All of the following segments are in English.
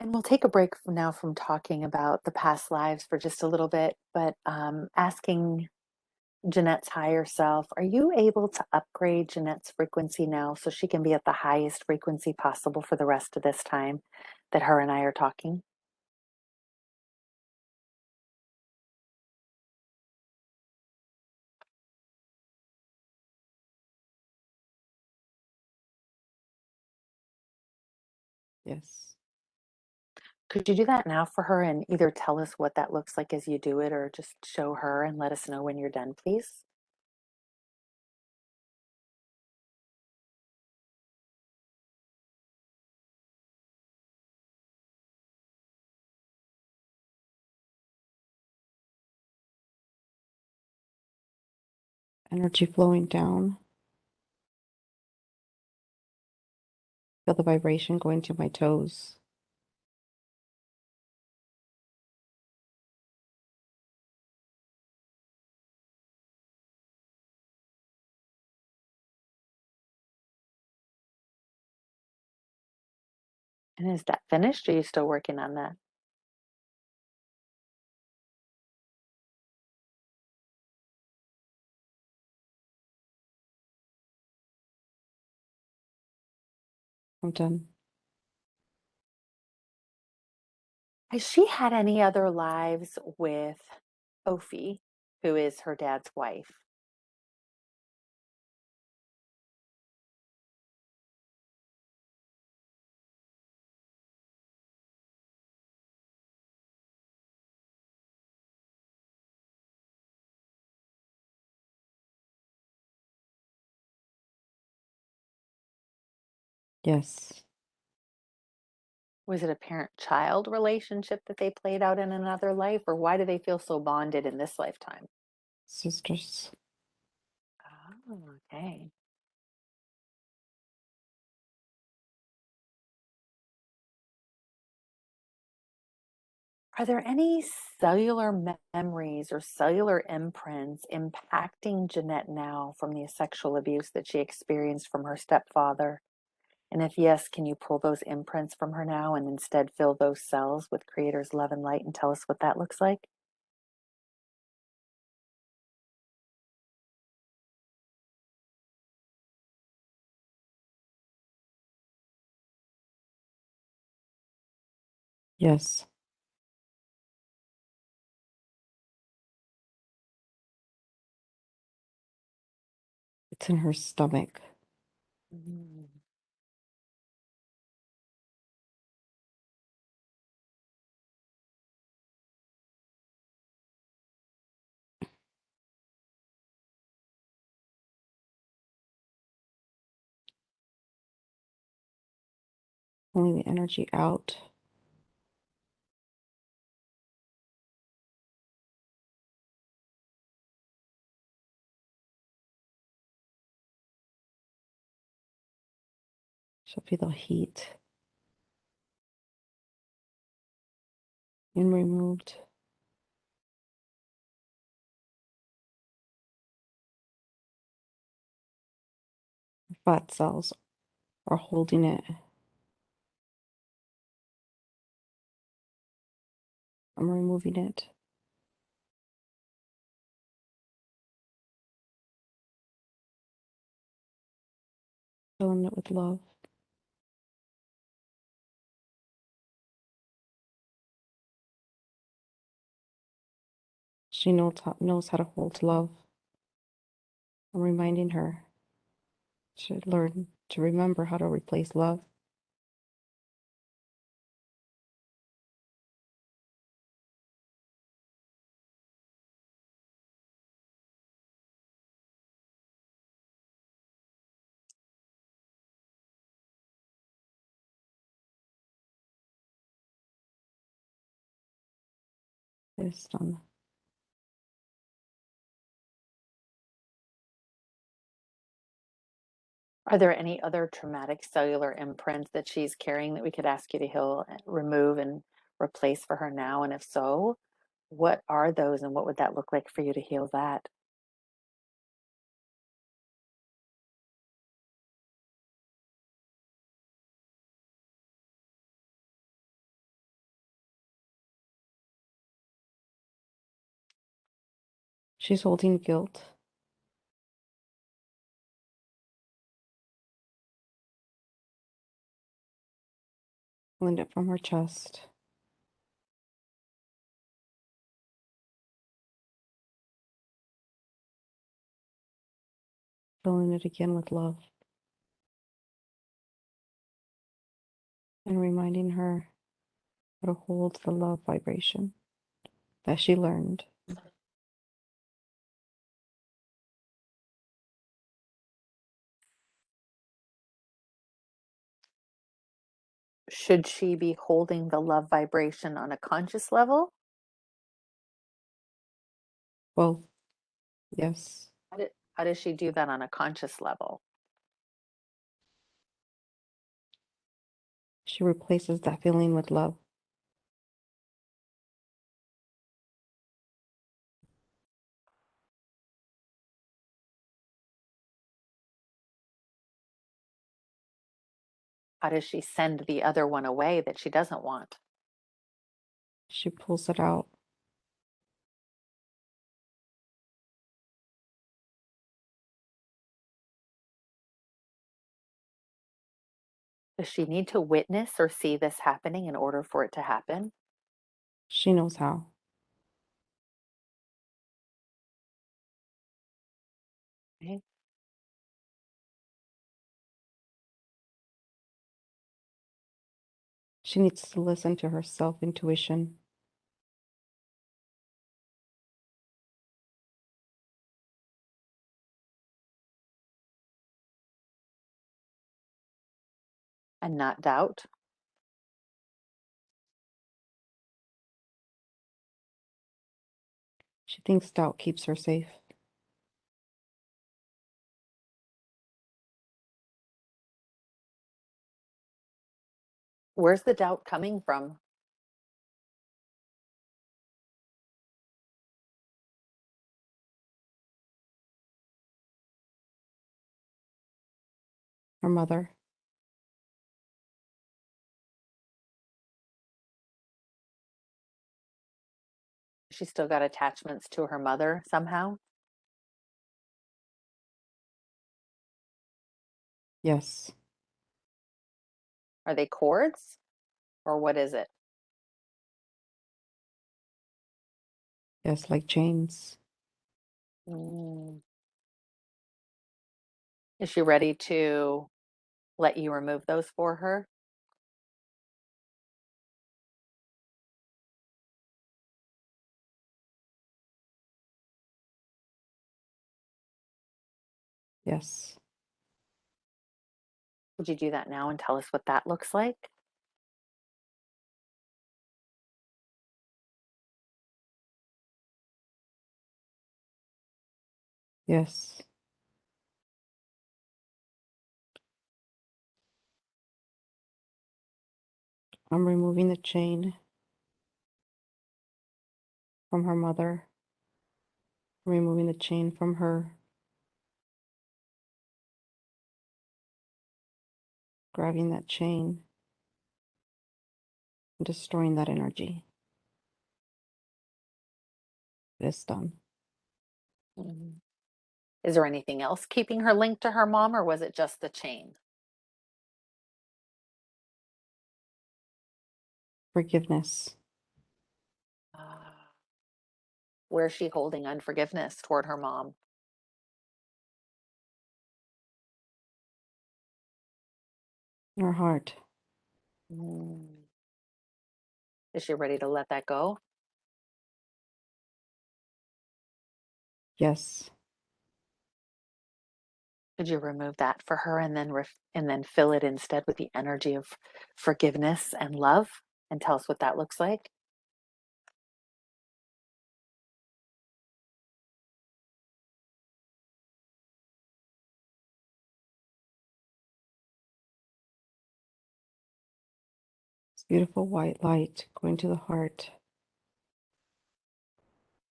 And we'll take a break from now from talking about the past lives for just a little bit, but asking Janette's higher self, are you able to upgrade Janette's frequency now so she can be at the highest frequency possible for the rest of this time that her and I are talking? Yes. Could you do that now for her and either tell us what that looks like as you do it or just show her and let us know when you're done, please? Energy flowing down. Feel the vibration going to my toes. And is that finished? Or are you still working on that? I'm done. Has she had any other lives with Ophi, who is her dad's wife? Yes. Was it a parent-child relationship that they played out in another life, or why do they feel so bonded in this lifetime? Sisters. Oh, okay. Are there any cellular memories or cellular imprints impacting Janette now from the sexual abuse that she experienced from her stepfather? And if yes, can you pull those imprints from her now and instead fill those cells with Creator's love and light and tell us what that looks like? Yes. It's in her stomach. Mm. Pulling the energy out. She'll feel the heat being removed. Her fat cells are holding it. I'm removing it. Filling it with love. She knows how to hold love. I'm reminding her to learn to remember how to replace love. It's done. Are there any other traumatic cellular imprints that she's carrying that we could ask you to heal, remove, and replace for her now? And if so, what are those and what would that look like for you to heal that? She's holding guilt. Pulling it from her chest. Filling it again with love. And reminding her how to hold the love vibration that she learned. Should she be holding the love vibration on a conscious level? Well, yes. How does she do that on a conscious level? She replaces that feeling with love. How does she send the other one away that she doesn't want? She pulls it out. Does she need to witness or see this happening in order for it to happen? She knows how. Okay. She needs to listen to her self-intuition. And not doubt? She thinks doubt keeps her safe. Where's the doubt coming from? Her mother. She's still got attachments to her mother somehow? Yes. Are they cords? Or what is it? Yes, like chains. Mm. Is she ready to let you remove those for her? Yes. Would you do that now and tell us what that looks like? Yes. I'm removing the chain from her mother. Removing the chain from her. Grabbing that chain. And destroying that energy. It's done. Mhm. Is there anything else keeping her linked to her mom, or was it just the chain? Forgiveness. Ah, where's she holding unforgiveness toward her mom? In her heart. Mm. Is she ready to let that go? Yes. Could you remove that for her and then and then fill it instead with the energy of forgiveness and love and tell us what that looks like? It's beautiful white light going to the heart.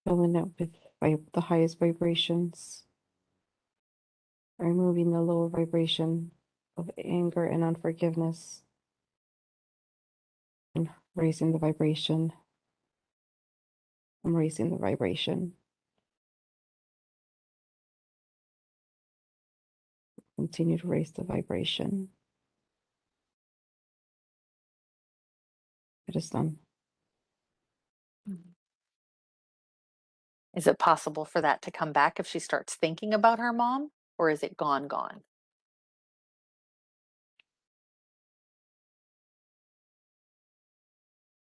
Filling it with the highest vibrations. Removing the lower vibration of anger and unforgiveness. And raising the vibration. I'm raising the vibration. Continue to raise the vibration. It is done. Is it possible for that to come back if she starts thinking about her mom, or is it gone, gone?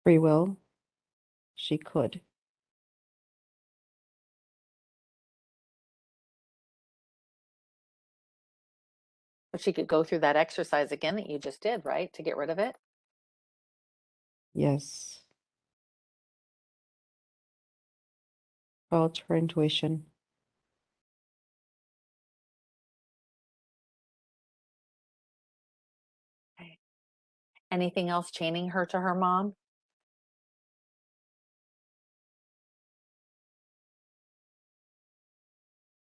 Free will, she could. But she could go through that exercise again that you just did, right? To get rid of it? Yes. Felt her intuition. Okay. Anything else chaining her to her mom?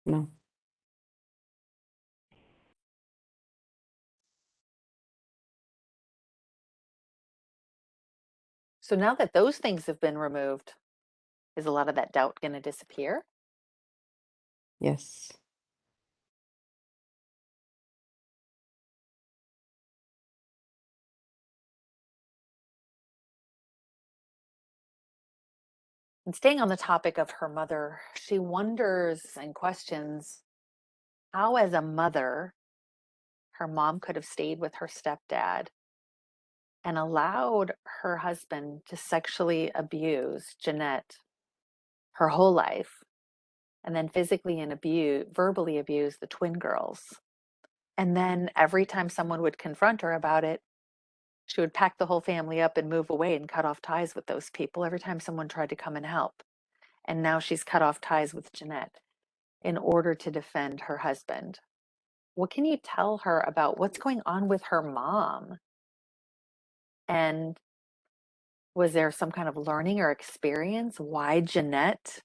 No. So now that those things have been removed, is a lot of that doubt going to disappear? Yes. And staying on the topic of her mother, she wonders and questions how, as a mother, her mom could have stayed with her stepdad and allowed her husband to sexually abuse Janette her whole life, and then physically and verbally abuse the twin girls. And then every time someone would confront her about it, she would pack the whole family up and move away and cut off ties with those people every time someone tried to come and help. And now she's cut off ties with Janette in order to defend her husband. What can you tell her about what's going on with her mom? And was there some kind of learning or experience why Janette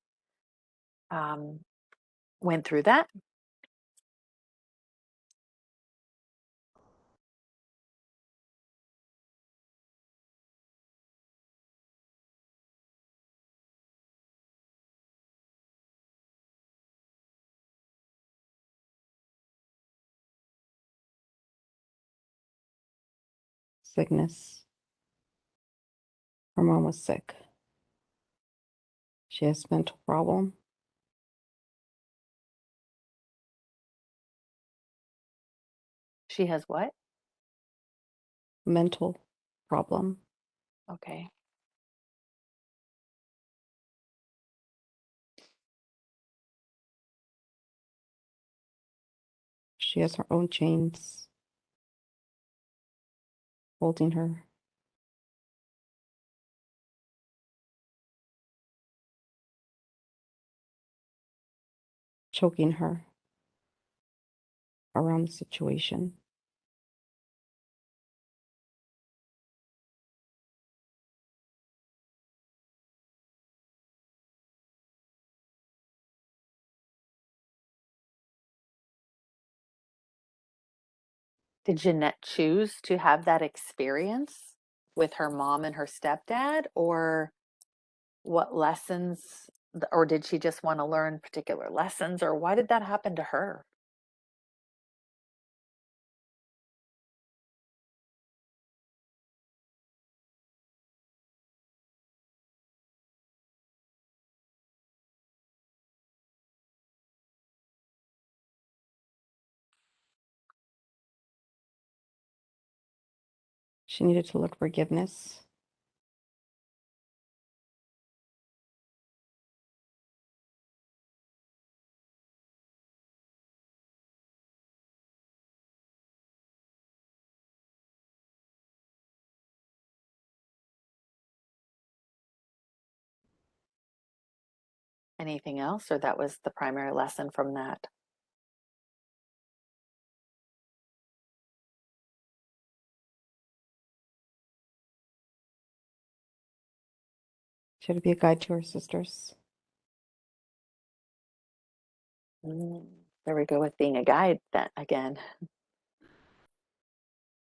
um, went through that? Sickness. Her mom was sick. She has mental problem. She has what? Mental problem. Okay. She has her own chains holding her. Choking her around the situation. Did Jeanette choose to have that experience with her mom and her stepdad, or what lessons, or did she just want to learn particular lessons, or why did that happen to her? She needed to look forgiveness. Anything else, or that was the primary lesson from that? She had to be a guide to her sisters. There we go with being a guide that again.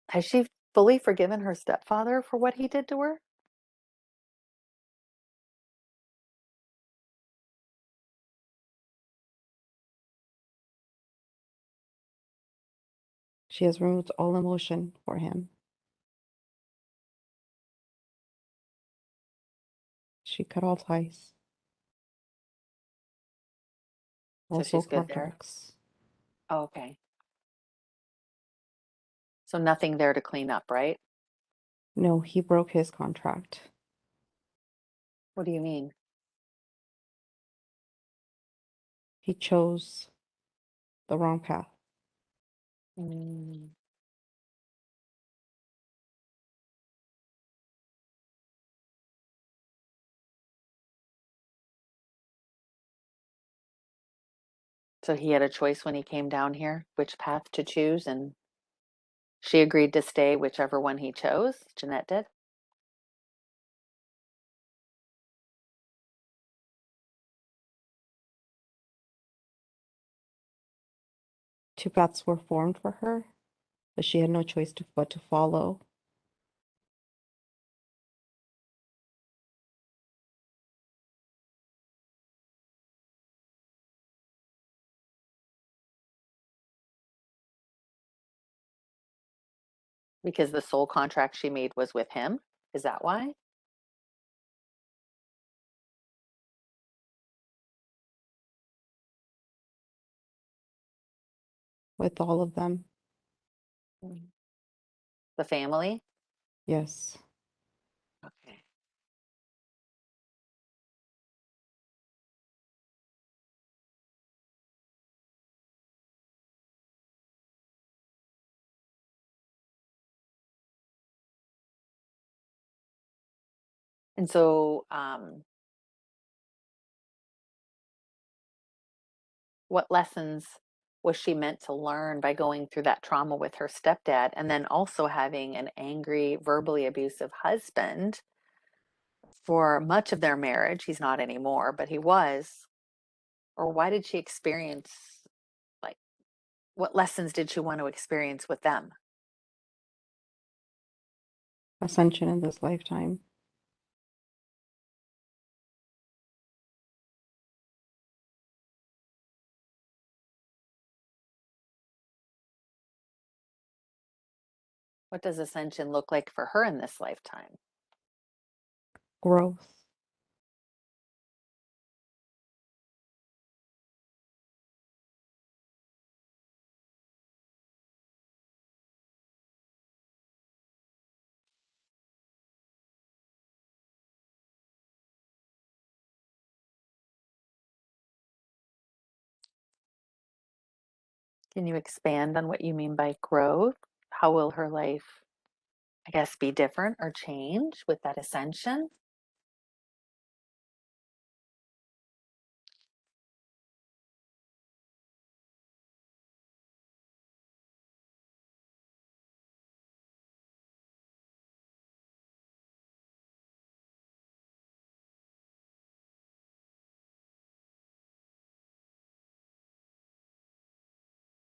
Has she fully forgiven her stepfather for what he did to her? She has removed all emotion for him. She cut all ties, So all soul she's good there. contracts. Oh, okay. So nothing there to clean up, right? No, he broke his contract. What do you mean? He chose the wrong path. Mm. So he had a choice when he came down here, which path to choose, and she agreed to stay whichever one he chose. Janette did. Two paths were formed for her, but she had no choice but to follow. Because the soul contract she made was with him. Is that why? With all of them. Mm. The family? Yes. Okay. And so, what lessons was she meant to learn by going through that trauma with her stepdad and then also having an angry, verbally abusive husband for much of their marriage? He's not anymore, but he was. Or why did she experience, like, what lessons did she want to experience with them? Ascension in this lifetime. What does ascension look like for her in this lifetime? Growth. Can you expand on what you mean by growth? How will her life, I guess, be different or change with that ascension?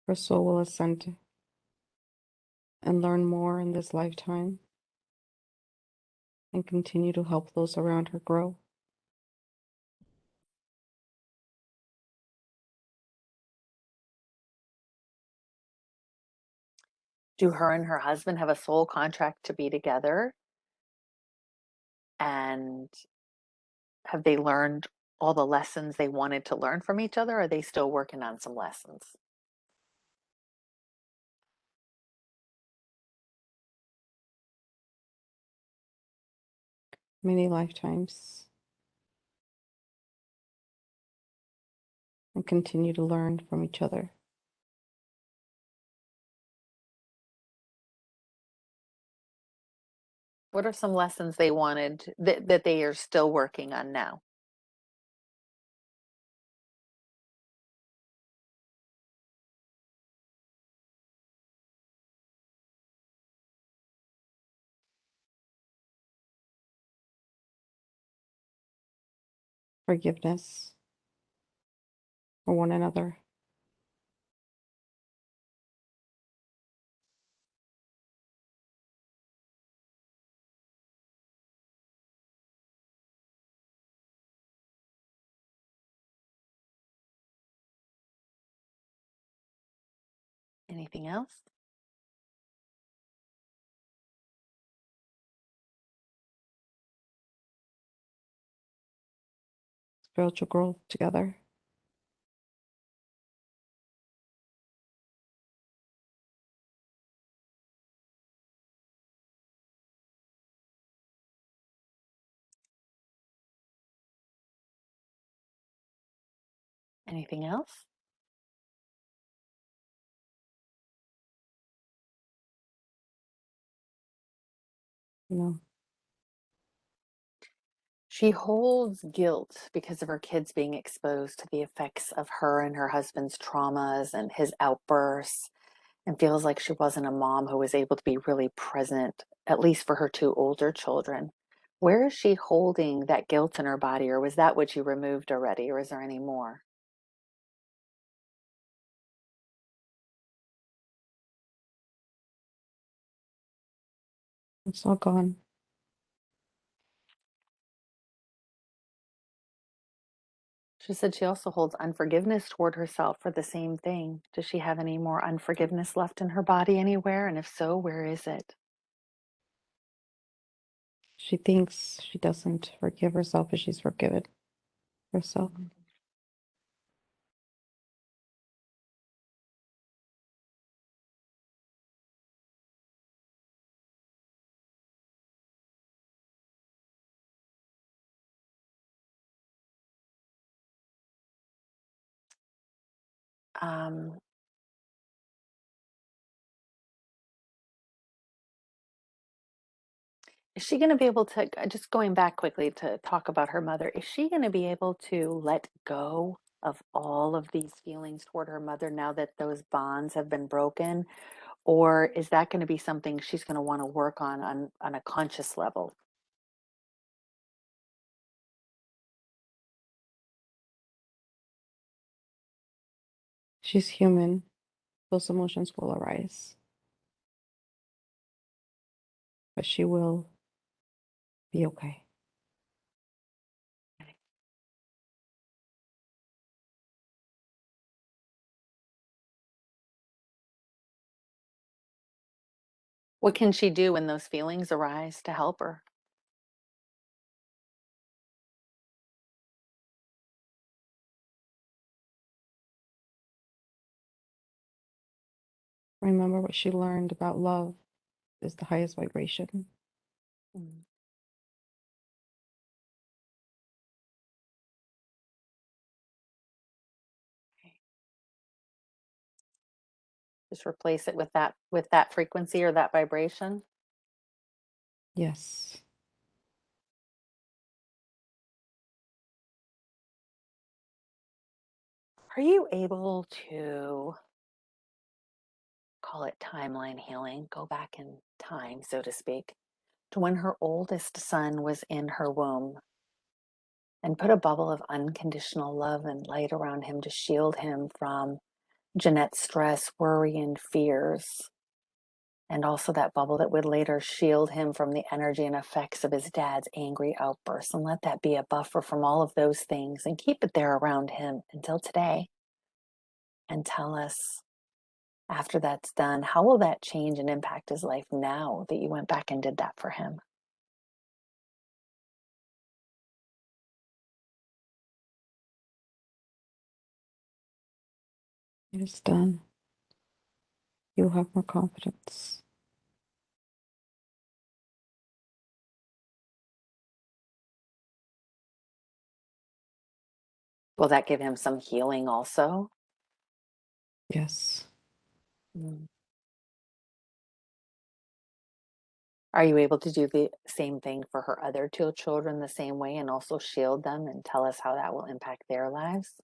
Her soul will ascend and learn more in this lifetime and continue to help those around her grow. Do her and her husband have a soul contract to be together? And have they learned all the lessons they wanted to learn from each other? Or are they still working on some lessons? Many lifetimes and continue to learn from each other. What are some lessons they wanted that they are still working on now? Forgiveness for one another. Anything else? spiritual growth together. Anything else? No. She holds guilt because of her kids being exposed to the effects of her and her husband's traumas and his outbursts, and feels like she wasn't a mom who was able to be really present, at least for her two older children. Where is she holding that guilt in her body, or was that what you removed already, or is there any more? It's all gone. She said she also holds unforgiveness toward herself for the same thing. Does she have any more unforgiveness left in her body anywhere? And if so, where is it? She thinks she doesn't forgive herself, but she's forgiven herself. Mhm. Um, is she going to be able to, just going back quickly to talk about her mother, is she going to be able to let go of all of these feelings toward her mother now that those bonds have been broken? Or is that going to be something she's going to want to work on a conscious level? She's human. Those emotions will arise, but she will be okay. What can she do when those feelings arise to help her? Remember what she learned about love is the highest vibration. Mm, okay. Just replace it with that frequency or that vibration. Yes. Are you able to call it timeline healing, go back in time, so to speak, to when her oldest son was in her womb and put a bubble of unconditional love and light around him to shield him from Janette's stress, worry, and fears? And also that bubble that would later shield him from the energy and effects of his dad's angry outbursts. And let that be a buffer from all of those things and keep it there around him until today. And tell us, after that's done, how will that change and impact his life now that you went back and did that for him? It is done. You'll have more confidence. Will that give him some healing also? Yes. Mm. Are you able to do the same thing for her other two children the same way and also shield them and tell us how that will impact their lives?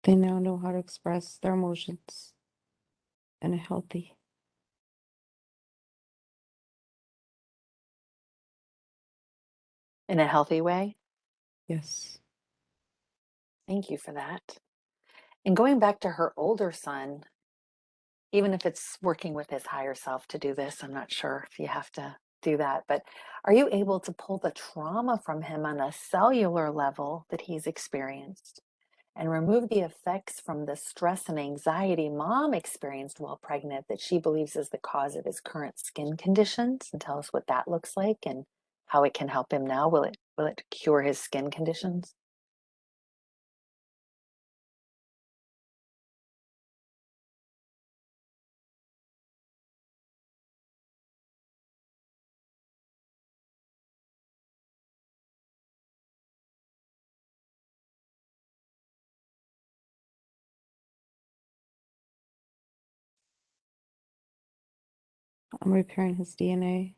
They now know how to express their emotions in a healthy. In a healthy way? Yes. Thank you for that. And going back to her older son, even if it's working with his higher self to do this, I'm not sure if you have to do that, but are you able to pull the trauma from him on a cellular level that he's experienced and remove the effects from the stress and anxiety mom experienced while pregnant that she believes is the cause of his current skin conditions, and tell us what that looks like and how it can help him now? Will it cure his skin conditions? I'm repairing his DNA.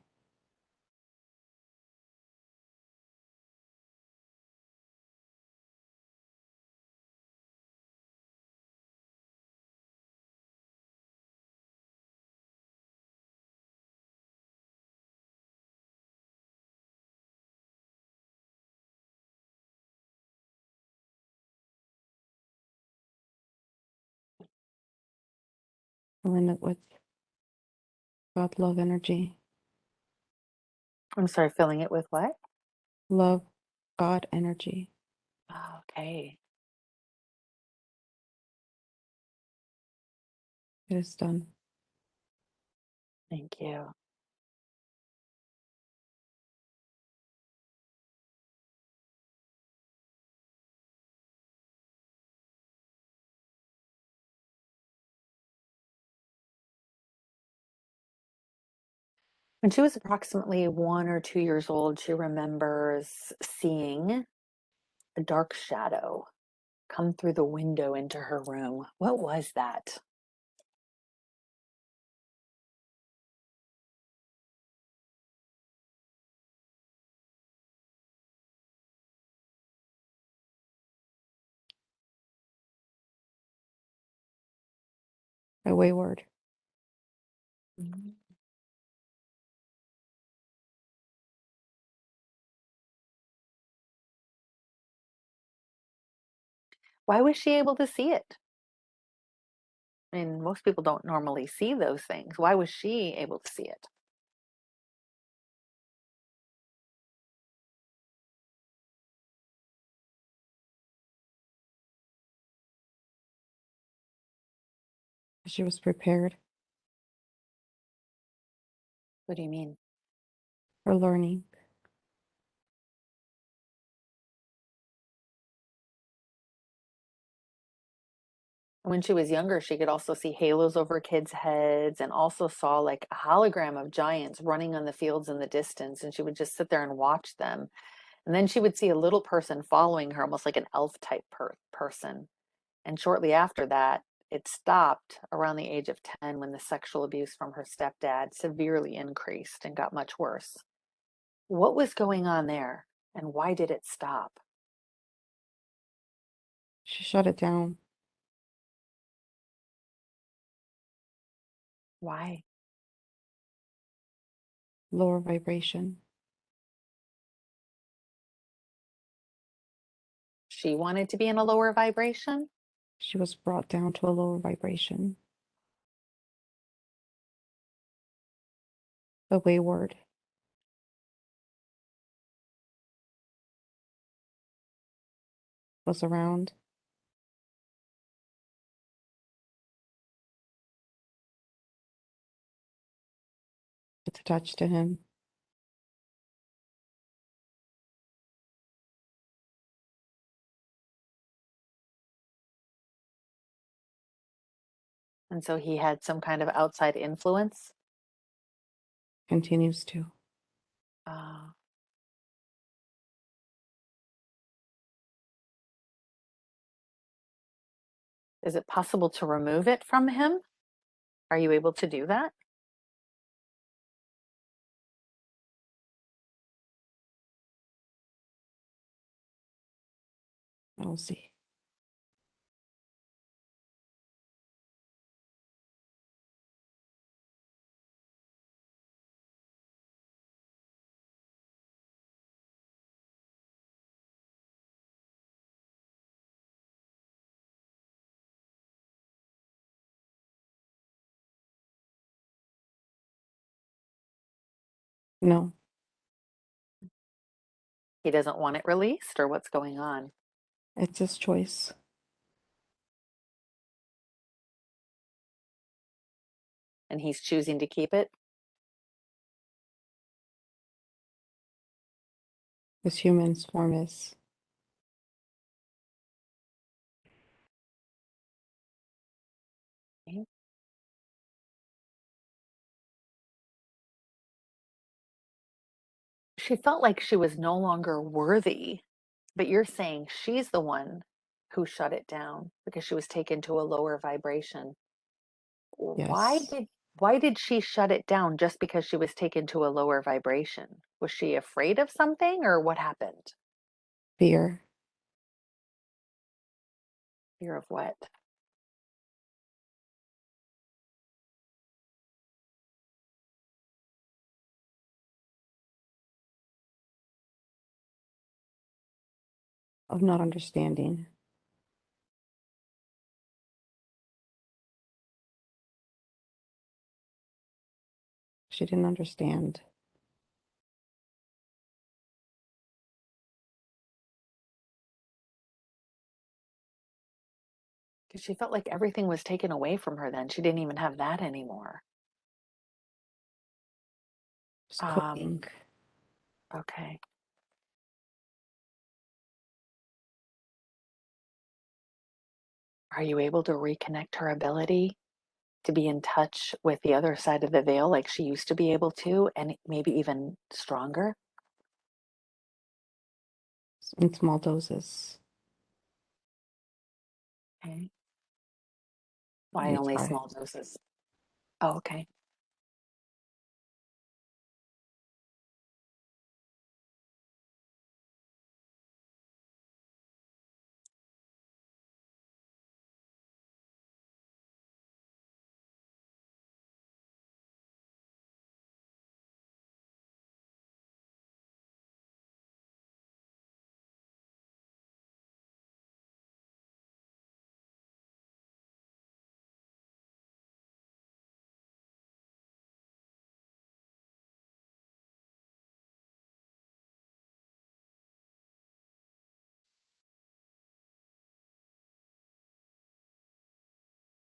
Filling it with God love energy. I'm sorry, filling it with what? Love, God energy. Oh, okay. It is done. Thank you. When she was approximately 1 or 2 years old, she remembers seeing a dark shadow come through the window into her room. What was that? A wayward. Mhm. Why was she able to see it? I mean, most people don't normally see those things. Why was she able to see it? She was prepared What do you mean? for learning. When she was younger, she could also see halos over kids' heads and also saw like a hologram of giants running on the fields in the distance. And she would just sit there and watch them. And then she would see a little person following her, almost like an elf type person. And shortly after that, it stopped around the age of 10 when the sexual abuse from her stepdad severely increased and got much worse. What was going on there? And why did it stop? She shut it down. Why? Lower vibration. She wanted to be in a lower vibration? She was brought down to a lower vibration. A wayward. Was around. It's attached to him. And so he had some kind of outside influence? Continues to. Uh, is it possible to remove it from him? Are you able to do that? I'll see. No, He doesn't want it released, or what's going on? it's his choice. And he's choosing to keep it? His human form is. Okay. She felt like she was no longer worthy, but you're saying she's the one who shut it down because she was taken to a lower vibration. Why Yes. did why did she shut it down just because she was taken to a lower vibration? Was she afraid of something or what happened? Fear Fear of what? of not understanding. She didn't understand. Because she felt like everything was taken away from her then. She didn't even have that anymore. Just Um, coping. okay. Are you able to reconnect her ability to be in touch with the other side of the veil like she used to be able to, and maybe even stronger? In small doses. Okay. Let Why me only try. small doses? Oh, okay.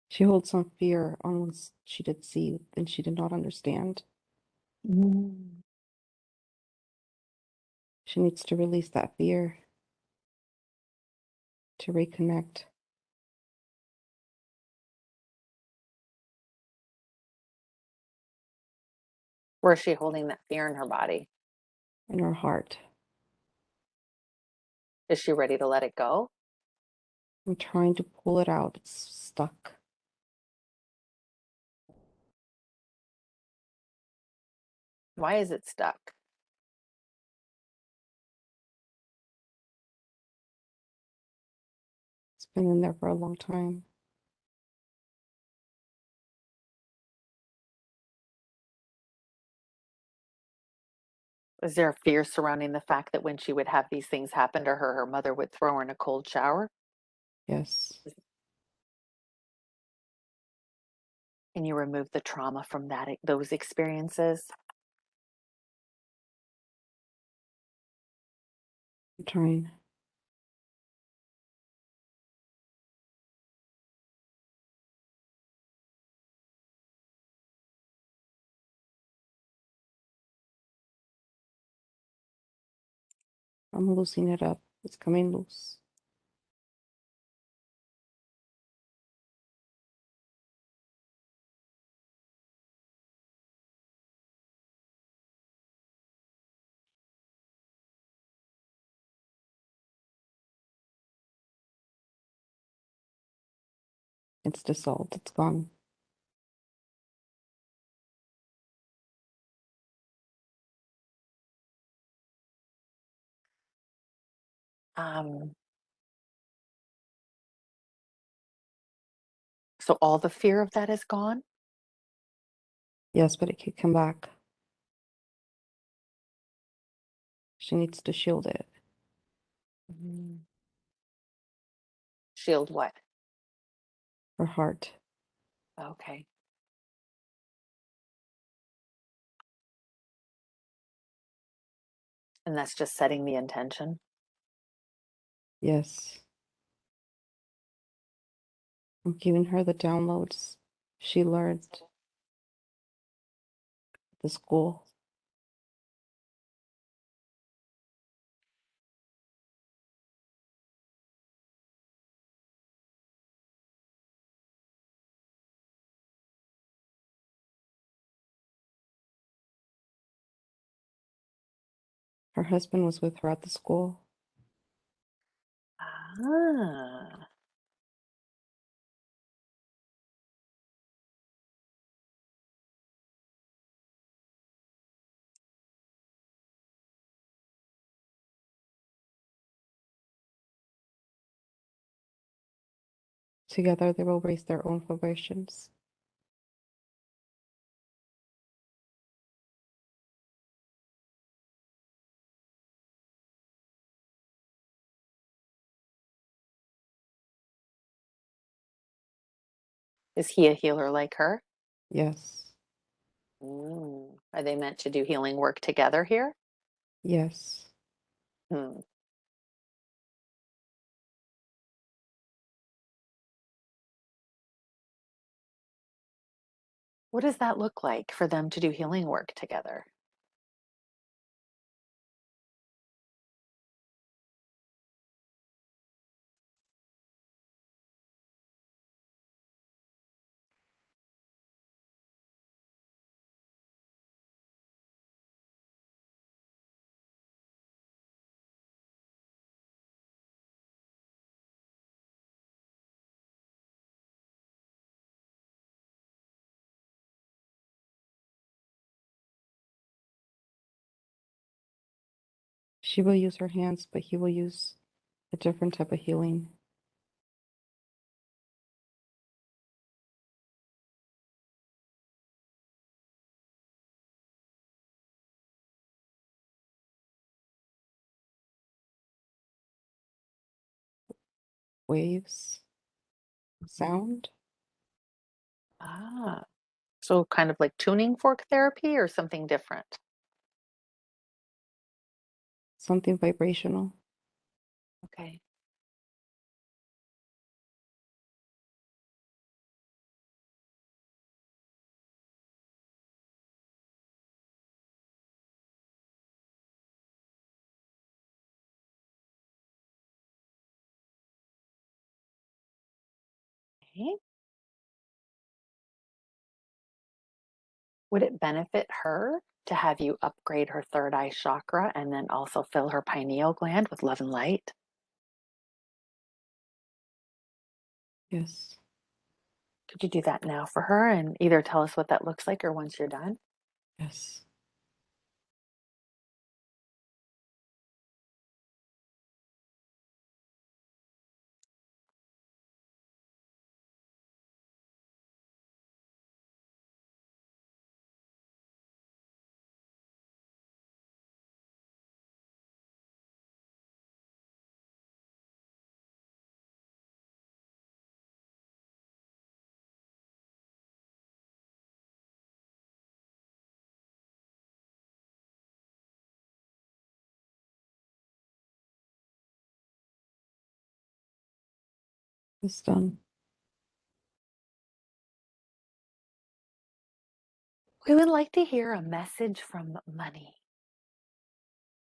She holds some fear on what she did see and she did not understand. Mm. She needs to release that fear to reconnect. Where is she holding that fear in her body? In her heart. Is she ready to let it go? I'm trying to pull it out. It's stuck. Why is it stuck? It's been in there for a long time. Is there a fear surrounding the fact that when she would have these things happen to her, her mother would throw her in a cold shower? Yes. Can you remove the trauma from those experiences? I'm trying. I'm loosening it up. It's coming loose. It's dissolved. It's gone. Um, so all the fear of that is gone? Yes, but it could come back. She needs to shield it. Mm. Shield what? Her heart. Okay. And that's just setting the intention. Yes. I'm giving her the downloads she learned at the school. Her husband was with her at the school. Ah. Together, they will raise their own vibrations. Is he a healer like her? Yes. Are they meant to do healing work together here? Yes. Hmm. What does that look like for them to do healing work together? She will use her hands, but he will use a different type of healing. Waves, sound, Ah, so kind of like tuning fork therapy or something different? something vibrational. Okay. Okay. Would it benefit her to have you upgrade her third eye chakra and then also fill her pineal gland with love and light? Yes. Could you do that now for her and either tell us what that looks like or once you're done? Yes. It's done. We would like to hear a message from money.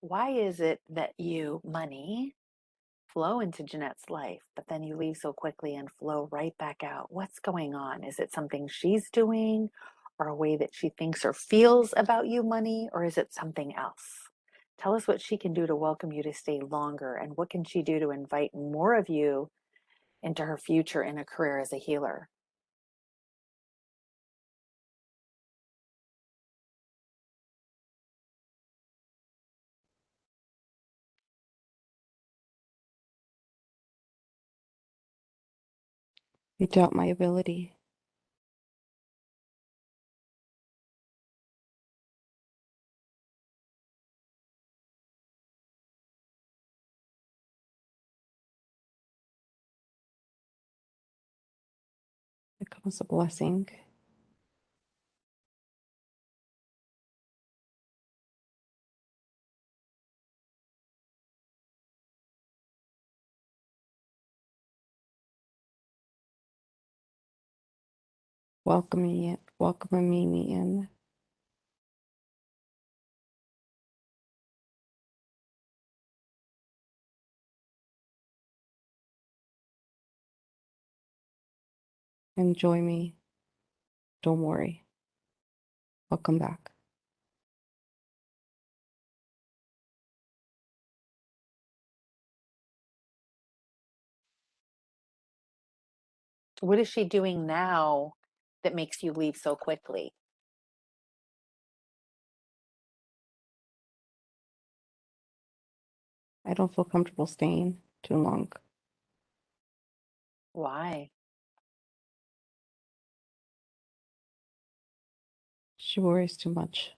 Why is it that you, money, flow into Janette's life, but then you leave so quickly and flow right back out? What's going on? Is it something she's doing or a way that she thinks or feels about you, money, or is it something else? Tell us what she can do to welcome you to stay longer and what can she do to invite more of you into her future in a career as a healer? You doubt my ability. It comes a blessing. welcoming me in. Enjoy me. Don't worry. I'll come back. What is she doing now that makes you leave so quickly? I don't feel comfortable staying too long. Why? She worries too much.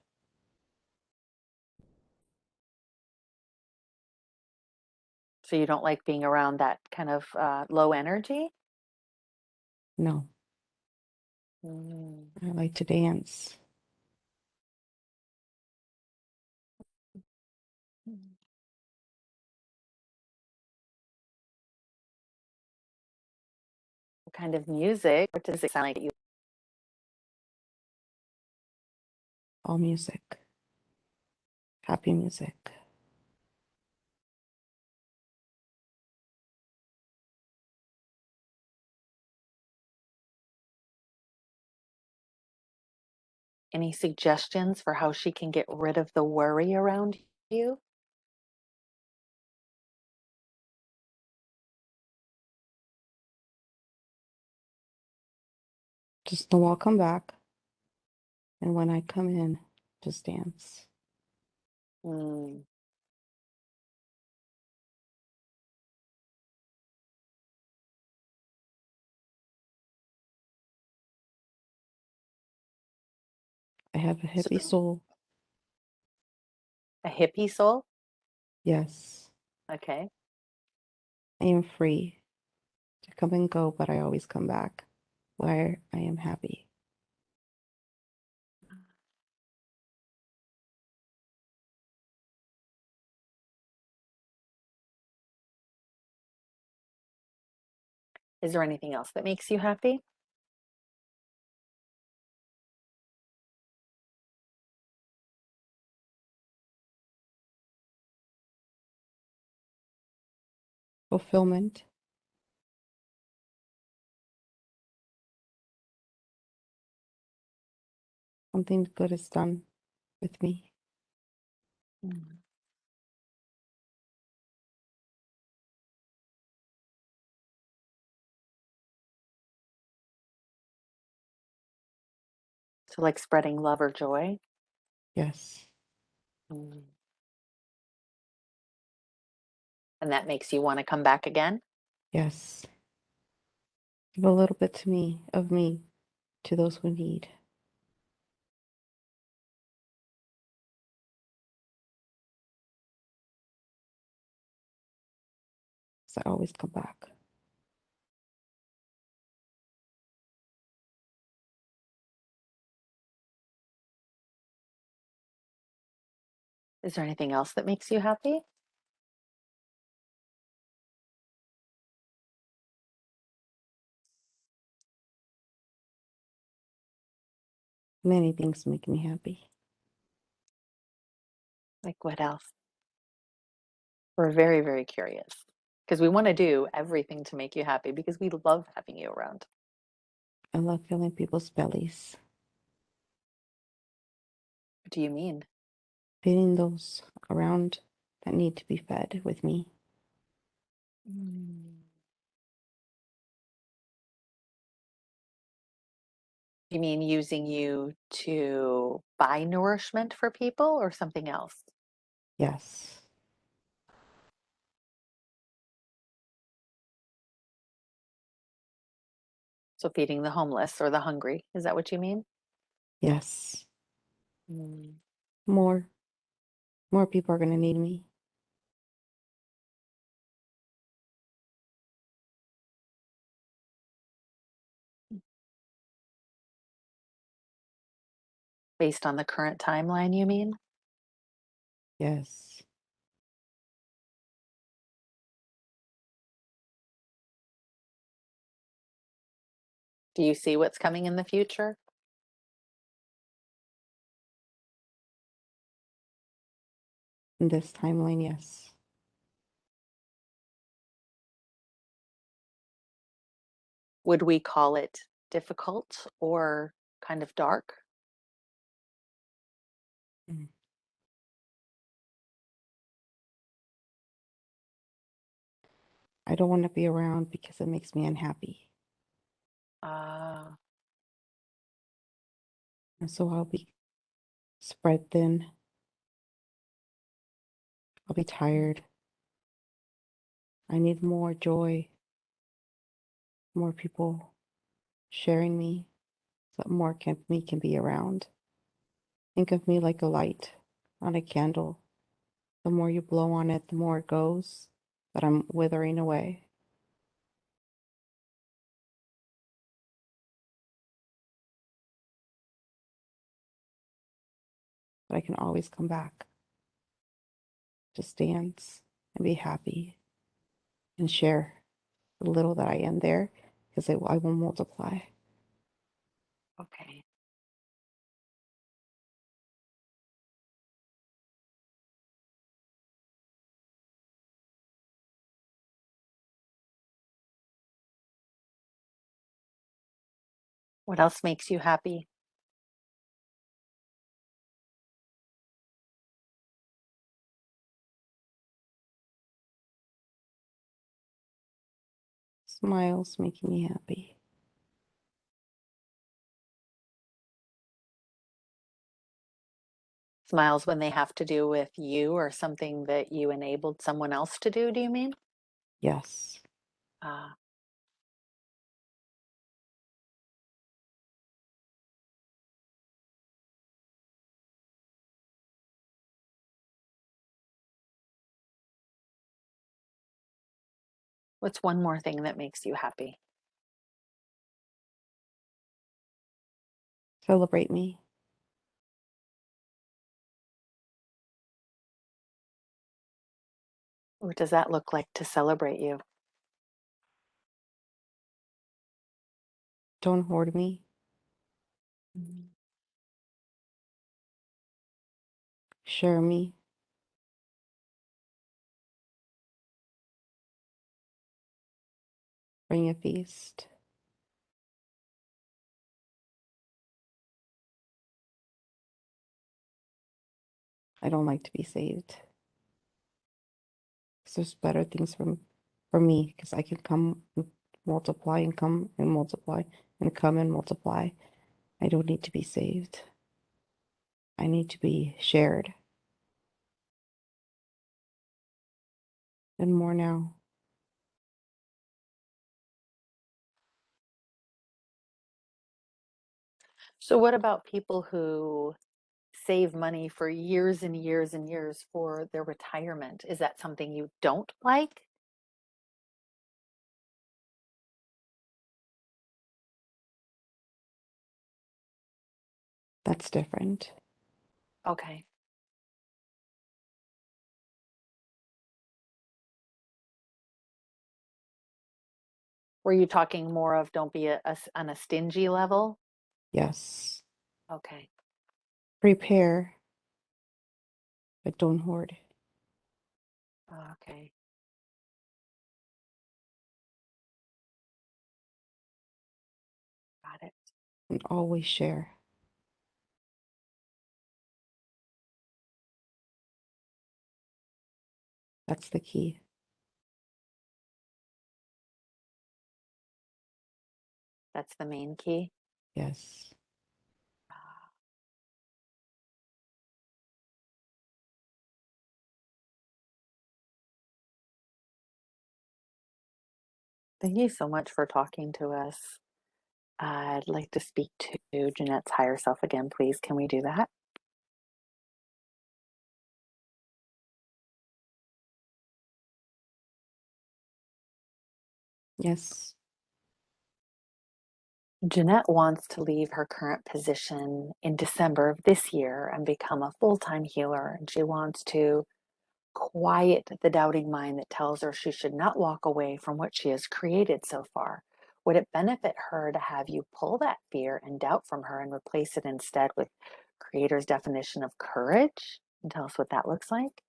So you don't like being around that kind of low energy? No, Mm. I like to dance. What kind of music? What does it sound like that you? All music. Happy music. Any suggestions for how she can get rid of the worry around you? Just know I'll come back. And when I come in, just dance. Mm. I have a So, hippie soul. a hippie soul? Yes, Okay. I am free to come and go, but I always come back where I am happy. Is there anything else that makes you happy? Fulfillment. Something good is done with me. Mm. So, like spreading love or joy? Yes, Mm. And that makes you want to come back again? yes. Give a little bit to me, of me, to those who need. So I always come back. Is there anything else that makes you happy? Many things make me happy. Like what else? We're very, very curious because we want to do everything to make you happy because we love having you around. I love filling people's bellies, What do you mean? feeding those around that need to be fed with me. Mm. You mean using you to buy nourishment for people or something else? Yes, So feeding the homeless or the hungry. Is that what you mean? yes. Mm. More, more people are going to need me. Based on the current timeline, you mean? Yes, Do Do you see what's coming in the future? In this timeline, yes. Would we call it difficult or kind of dark? Mm. I don't want to be around because it makes me unhappy. Ah, And so I'll be spread thin. I'll be tired. I need more joy, more people sharing me, so that more me can be around. Think of me like a light on a candle. The more you blow on it, the more it goes, but I'm withering away. But I can always come back. Just dance and be happy and share the little that I am there because I will multiply. okay. What else makes you happy? Smiles making me happy. Smiles when they have to do with you or something that you enabled someone else to do you mean? Yes. Ah, what's one more thing that makes you happy? Celebrate me. What does that look like to celebrate you? Don't hoard me. Mhm. Share me. Bring a feast. I don't like to be saved. 'Cause there's better things for me because I can come and multiply and come and multiply and come and multiply. I don't need to be saved. I need to be shared and more now. So what about people who save money for years and years and years for their retirement? Is that something you don't like? That's different. Okay. Were you talking more of don't be on a stingy level? Yes. Okay. Prepare, but don't hoard. Okay. Got it. And always share. That's the key. That's the main key. Yes. Thank you so much for talking to us. I'd like to speak to Janette's higher self again, please. Can we do that? Yes. Janette wants to leave her current position in December of this year and become a full time healer. And she wants to quiet the doubting mind that tells her she should not walk away from what she has created so far. Would it benefit her to have you pull that fear and doubt from her and replace it instead with Creator's definition of courage? And tell us what that looks like.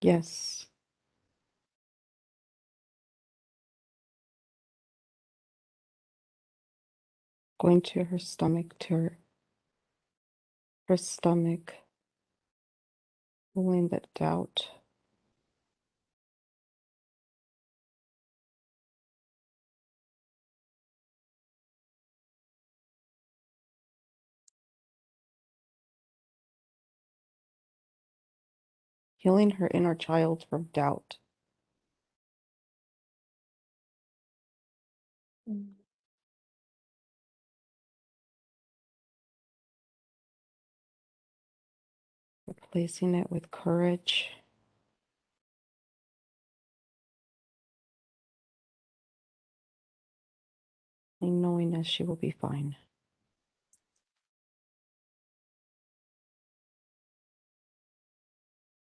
Yes. Going to her stomach, to her stomach, pulling that doubt. Healing her inner child from doubt. Mm. Replacing it with courage. And knowing that she will be fine.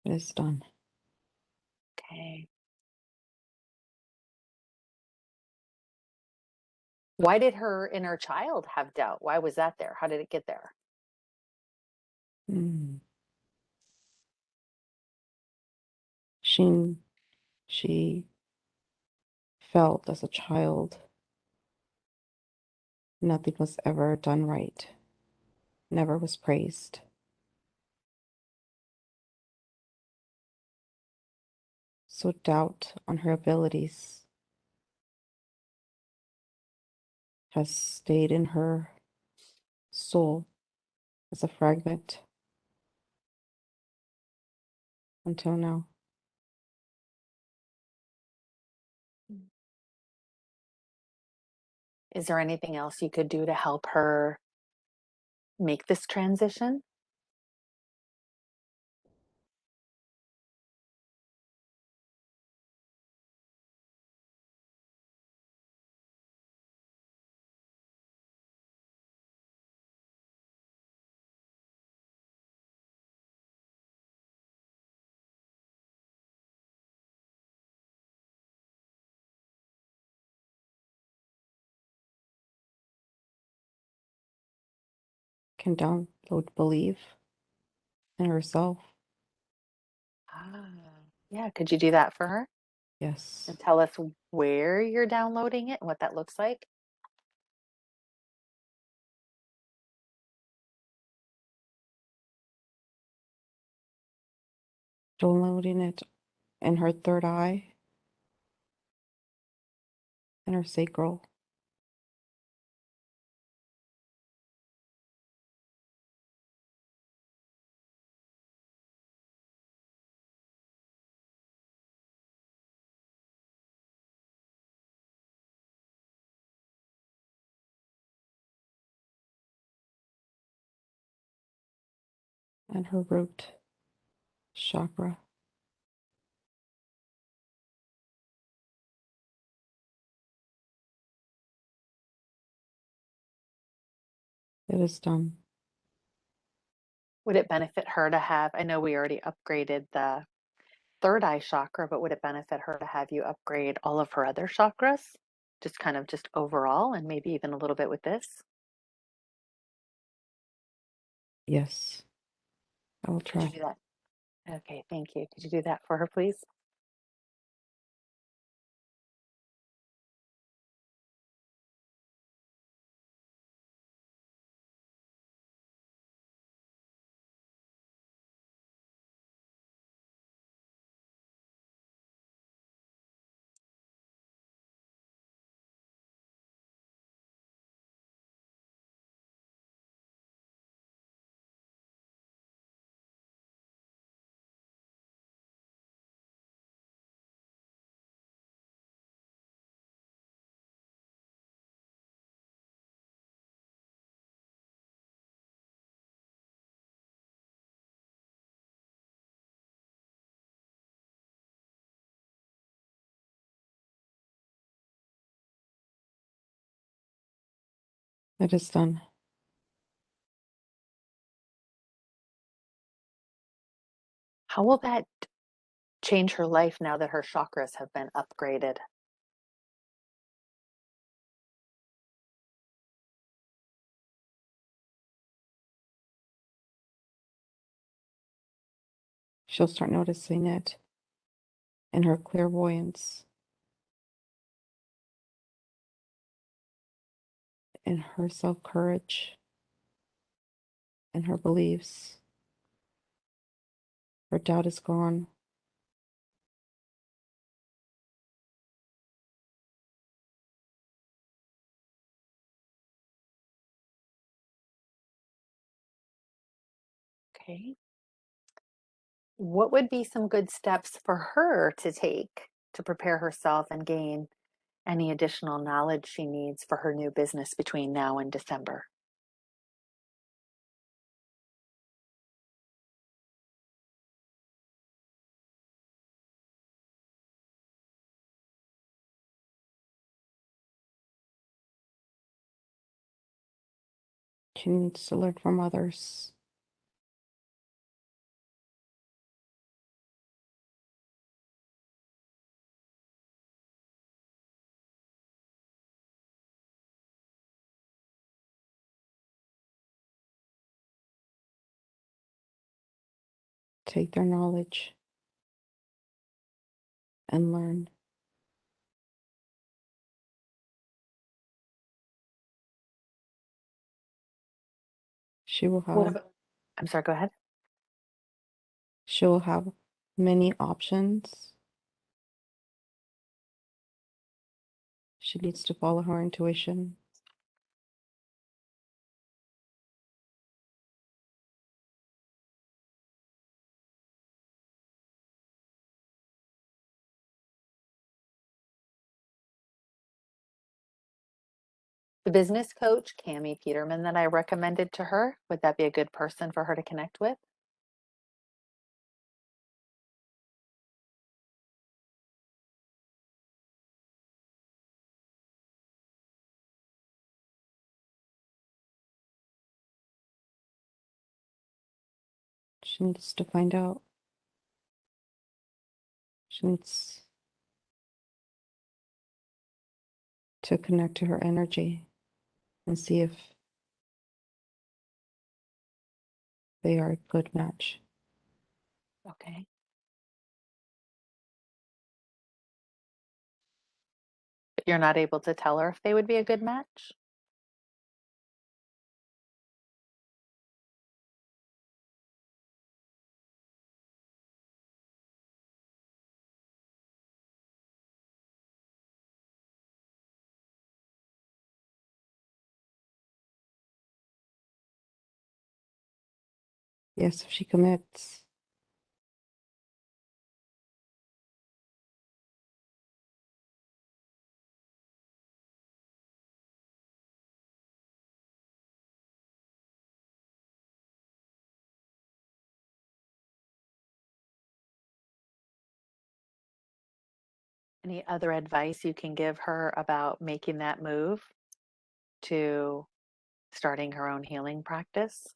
It is done. Okay. Why did her inner child have doubt? Why was that there? How did it get there? Mm. She felt as a child nothing was ever done right, never was praised. So doubt on her abilities has stayed in her soul as a fragment until now. Is there anything else you could do to help her make this transition? Can download belief in herself. Ah, yeah. Could you do that for her Yes. and tell us where you're downloading it and what that looks like? Downloading it in her third eye and her sacral. And her root chakra. It is done. Would it benefit her to have? I know we already upgraded the third eye chakra, but would it benefit her to have you upgrade all of her other chakras? Just kind of just overall, and maybe even a little bit with this? Yes, I will Could you try. do that? Okay, thank you. Could you do that for her, please? It is done. How will that change her life now that her chakras have been upgraded? She'll start noticing it in her clairvoyance, in her self-courage, in her beliefs. Her doubt is gone. Okay. What would be some good steps for her to take to prepare herself and gain any additional knowledge she needs for her new business between now and December? She needs to learn from others. Take their knowledge and learn. She will What have about, I'm sorry, go ahead. she will have many options. She needs to follow her intuition. The business coach, Cami Peterman, that I recommended to her, would that be a good person for her to connect with? She needs to find out. She needs to connect to her energy and see if they are a good match. Okay. But you're not able to tell her if they would be a good match? Yes, if she commits. Any other advice you can give her about making that move to starting her own healing practice?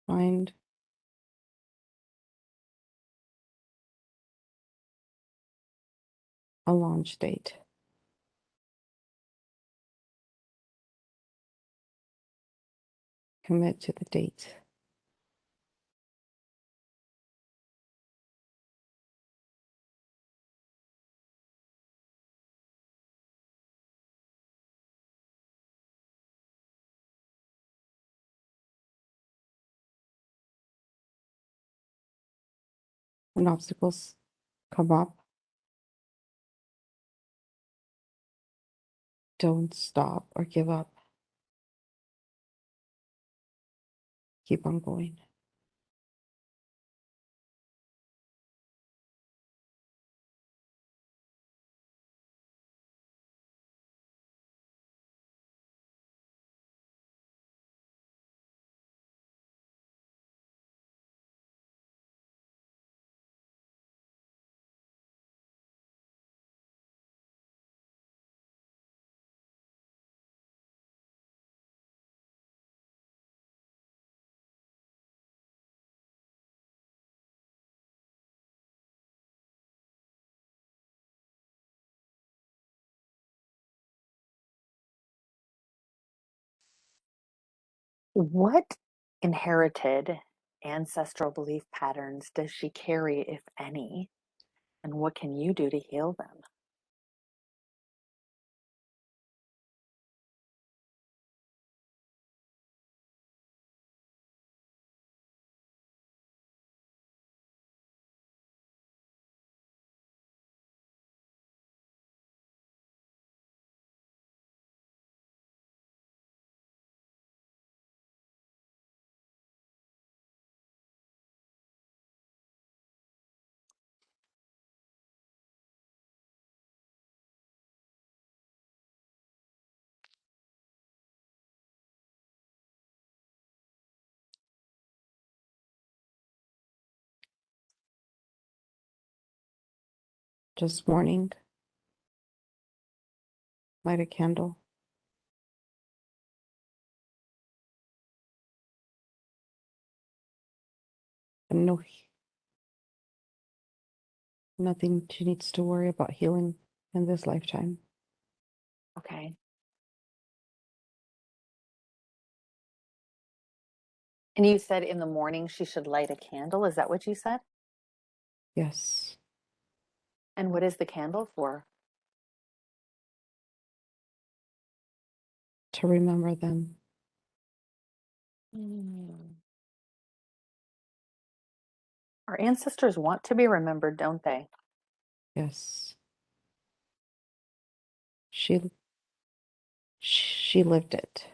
Find a launch date. Commit to the date. When obstacles come up, don't stop or give up. Keep on going. What inherited ancestral belief patterns does she carry, if any? And what can you do to heal them? Just morning, light a candle. And no, nothing she needs to worry about healing in this lifetime. Okay. And you said in the morning she should light a candle. Is that what you said? Yes, And what is the candle for? to remember them. Mm. Our ancestors want to be remembered, don't they? Yes, she lived it.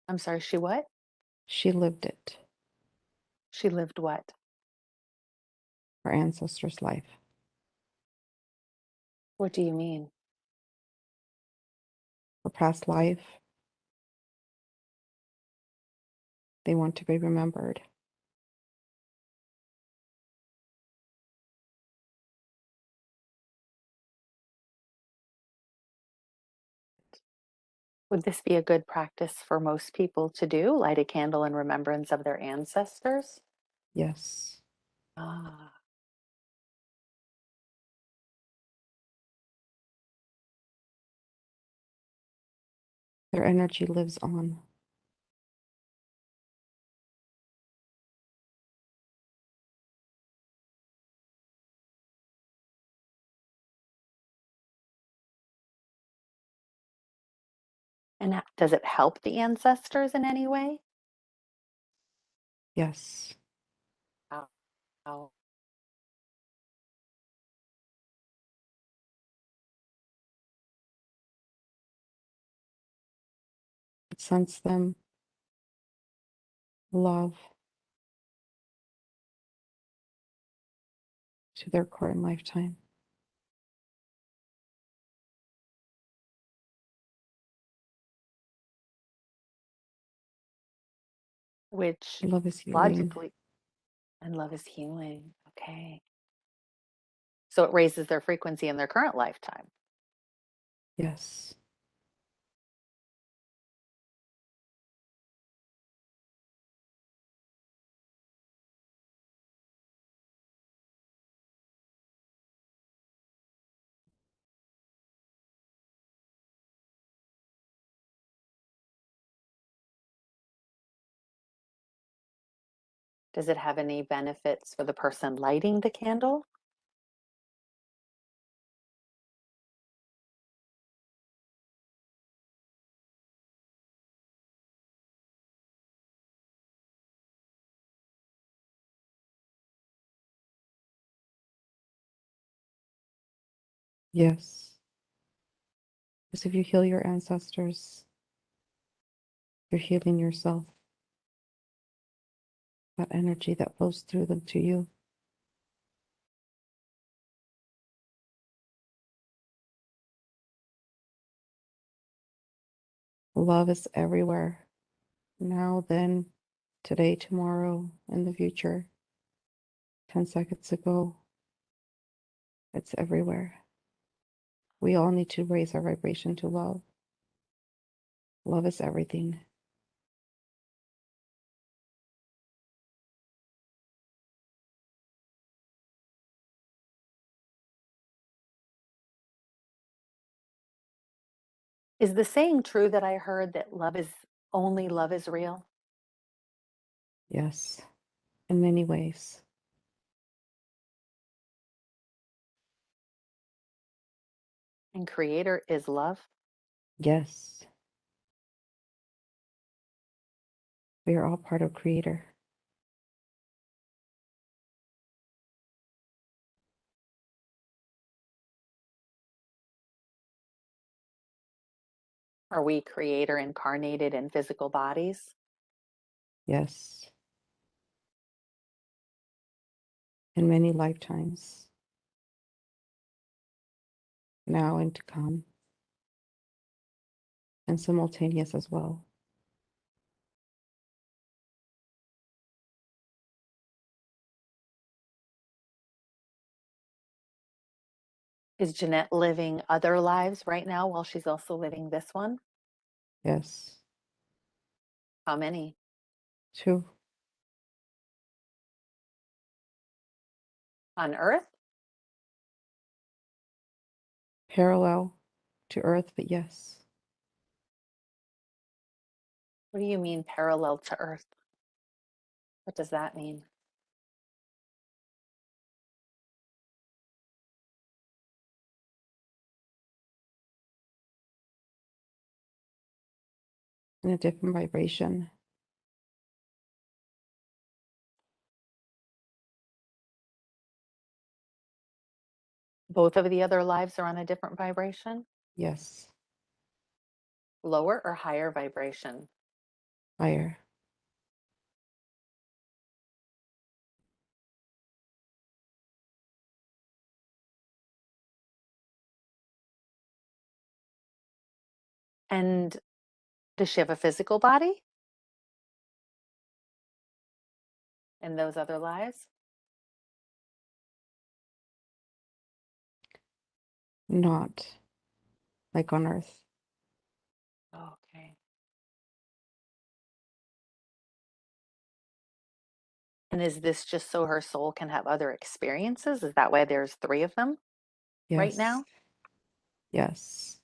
I'm sorry, she what? She lived it. She lived what? Her ancestors' life. What do you mean? Her past life. They want to be remembered. Would this be a good practice for most people to do? Light a candle in remembrance of their ancestors? Yes, Ah, their energy lives on. and does it help the ancestors in any way? Yes, How? How? it sends them love to their current lifetime. Which Love is healing. logically, and love is healing. Okay. So it raises their frequency in their current lifetime. Yes, Does it have any benefits for the person lighting the candle? yes. Because if you heal your ancestors, you're healing yourself. That energy that flows through them to you. Love is everywhere. Now, then, today, tomorrow, in the future. 10 seconds ago. It's everywhere. We all need to raise our vibration to love. Love is everything. Is the saying true that I heard that love is real? Yes, in many ways. And creator is love? Yes, we are all part of Creator. Are we creator incarnated in physical bodies? Yes, in many lifetimes, now and to come, and simultaneous as well. Is Janette living other lives right now while she's also living this one? Yes, How many? two, On Earth? parallel to Earth, but yes, What do you mean parallel to Earth? What does that mean? in a different vibration. Both of the other lives are on a different vibration? Yes, Lower or higher vibration? higher. And does she have a physical body in those other lives? Not like on Earth. Okay. And is this just so her soul can have other experiences? Is that why there's three of them right Yes, now? yes.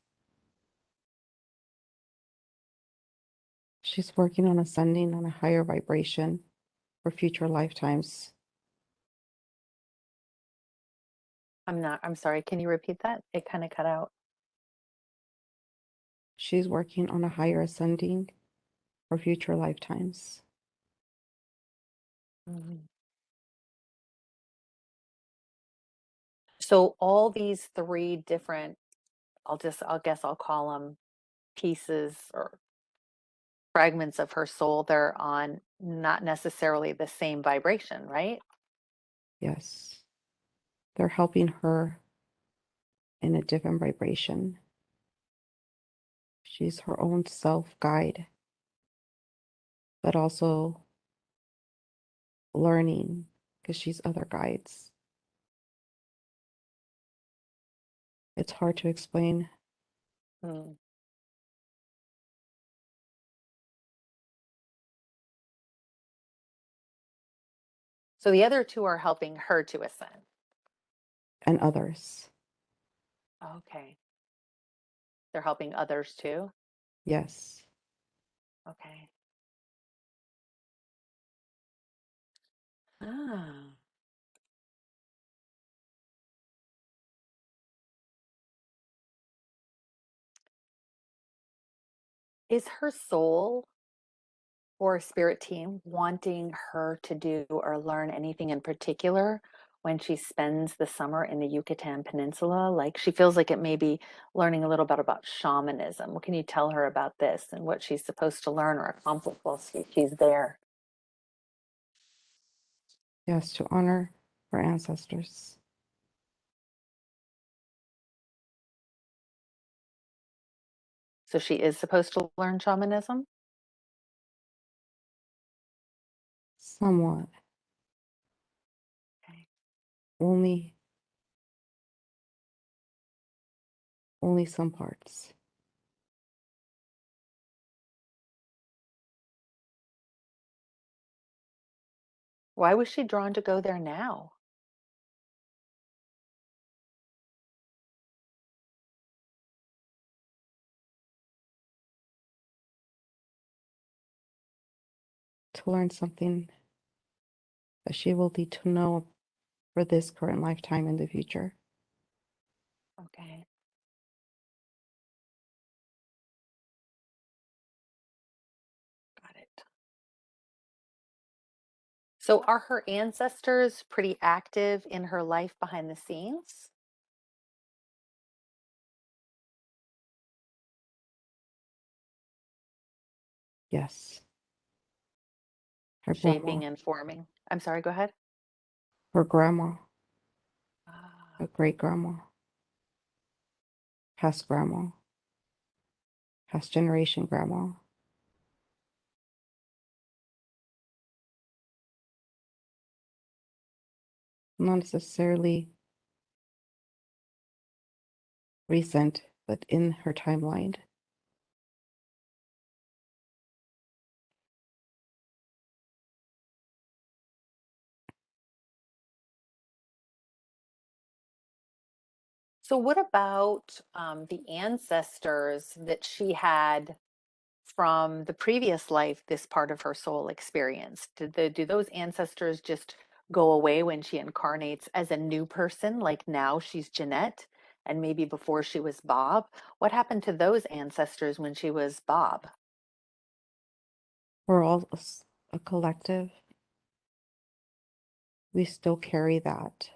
She's working on ascending on a higher vibration for future lifetimes. I'm sorry, can you repeat that? It kind of cut out. She's working on a higher ascending for future lifetimes. Mhm. So all these three different, I guess I'll call them pieces or fragments of her soul, they're on not necessarily the same vibration, right? Yes, they're helping her in a different vibration. She's her own self guide, but also learning because she's other guides. It's hard to explain. Mm. So the other two are helping her to ascend. And others. Okay. They're helping others too. Yes, Okay. Ah. Is her soul or spirit team wanting her to do or learn anything in particular when she spends the summer in the Yucatan Peninsula? Like she feels like it may be learning a little bit about shamanism. What can you tell her about this and what she's supposed to learn or accomplish while she's there? yes, to honor her ancestors. So she is supposed to learn shamanism? Somewhat, Okay. only only some parts. Why was she drawn to go there now? to learn something that she will need to know for this current lifetime in the future. Okay. Got it. So are her ancestors pretty active in her life behind the scenes? Yes. Her grandma, Shaping and forming. I'm sorry, go ahead. her grandma, Ah. her great grandma, past grandma, past generation grandma. Not necessarily recent, but in her timeline. So what about the ancestors that she had from the previous life this part of her soul experienced? Do those ancestors just go away when she incarnates as a new person, like now she's Janette, and maybe before she was Bob? What happened to those ancestors when she was Bob? We're all a collective. We still carry that.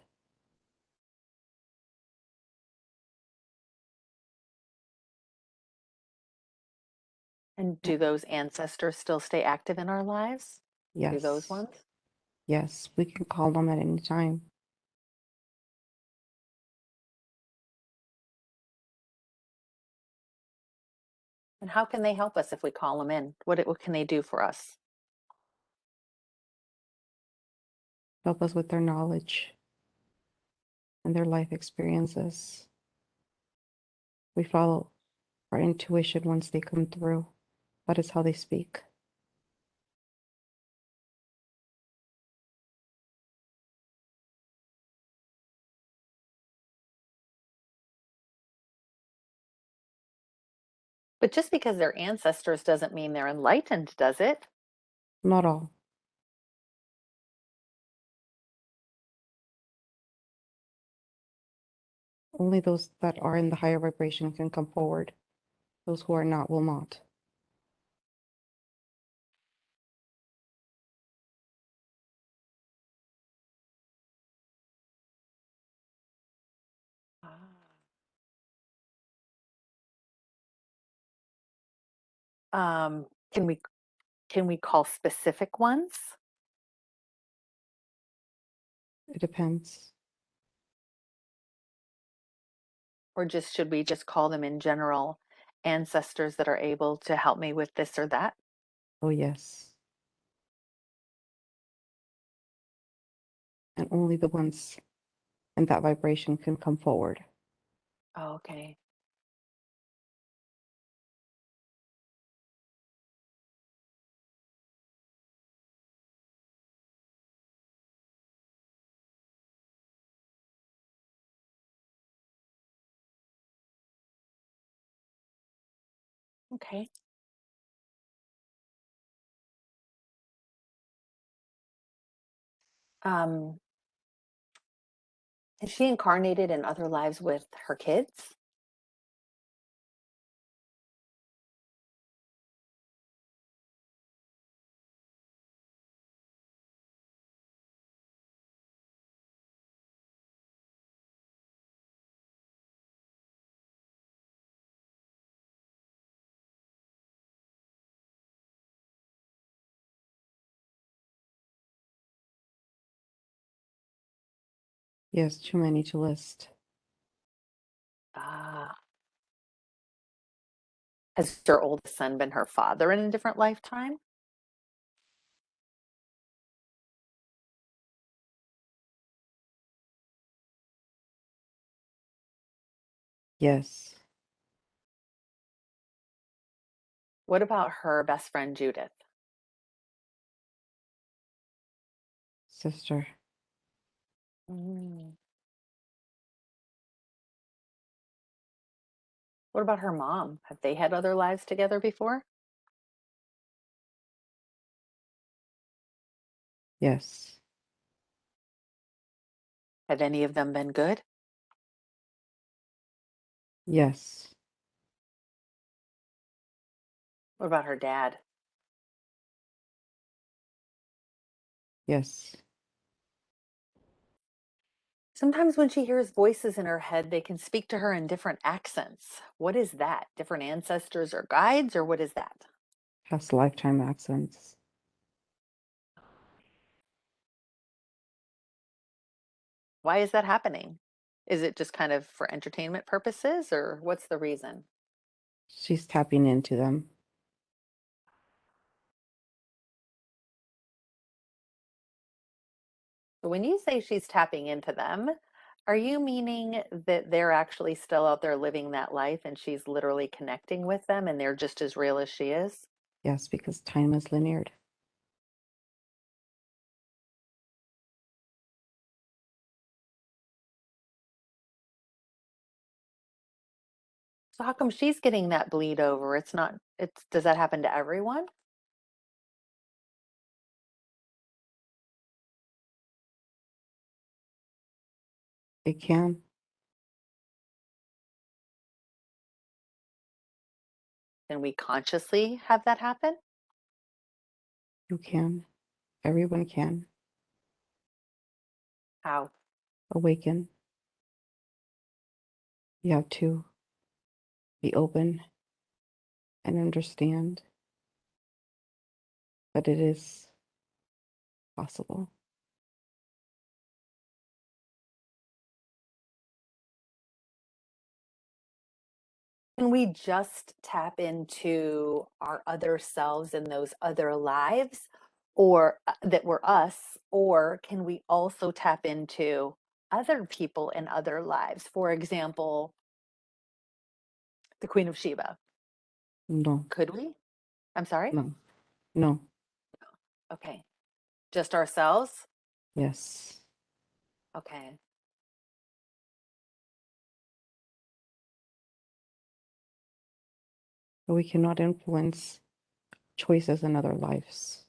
And do those ancestors still stay active in our lives? Do those Yes. ones? Yes, we can call them at any time. And how can they help us if we call them in? What can they do for us? Help us with their knowledge and their life experiences. We follow our intuition once they come through. That is how they speak. But just because they're ancestors doesn't mean they're enlightened, does it? Not all. Only those that are in the higher vibration can come forward. Those who are not will not. Um, can we call specific ones, It depends. or just should we just call them in general ancestors that are able to help me with this or that? Oh, yes. And only the ones in that vibration can come forward. Oh, okay. Okay. Um, is she incarnated in other lives with her kids? Yes, too many to list. Ah, has her oldest son been her father in a different lifetime? Yes, What about her best friend Judith? sister. Mm. What about her mom? Have they had other lives together before? Yes. Have any of them been good? Yes. What about her dad? Yes. Sometimes when she hears voices in her head, they can speak to her in different accents. What is that? Different ancestors or guides, or what is that? Has lifetime accents. Why is that happening? Is it just kind of for entertainment purposes, or what's the reason? She's tapping into them. So when you say she's tapping into them, are you meaning that they're actually still out there living that life and she's literally connecting with them and they're just as real as she is? Yes, because time is linear. So how come she's getting that bleed over? It's not, it's, does that happen to everyone? It can. Can we consciously have that happen? You can. Everyone can. How? Awaken. You have to be open and understand that it is possible. Can we just tap into our other selves in those other lives or that were us? Or can we also tap into other people in other lives? For example, the Queen of Sheba. No, Could we? I'm sorry? no, no. Okay. Just ourselves? Yes. Okay. But we cannot influence choices in other lives.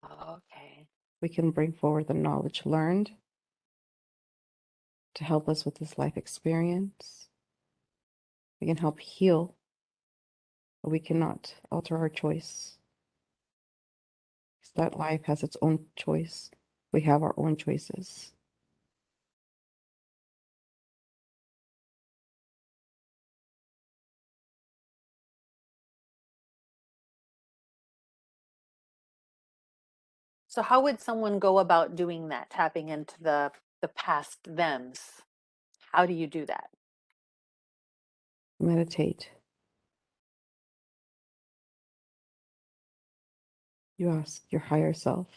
Okay. We can bring forward the knowledge learned to help us with this life experience. We can help heal, but we cannot alter our choice. Because that life has its own choice. We have our own choices. So how would someone go about doing that, tapping into the past thems? How do you do that? Meditate. You ask your higher self,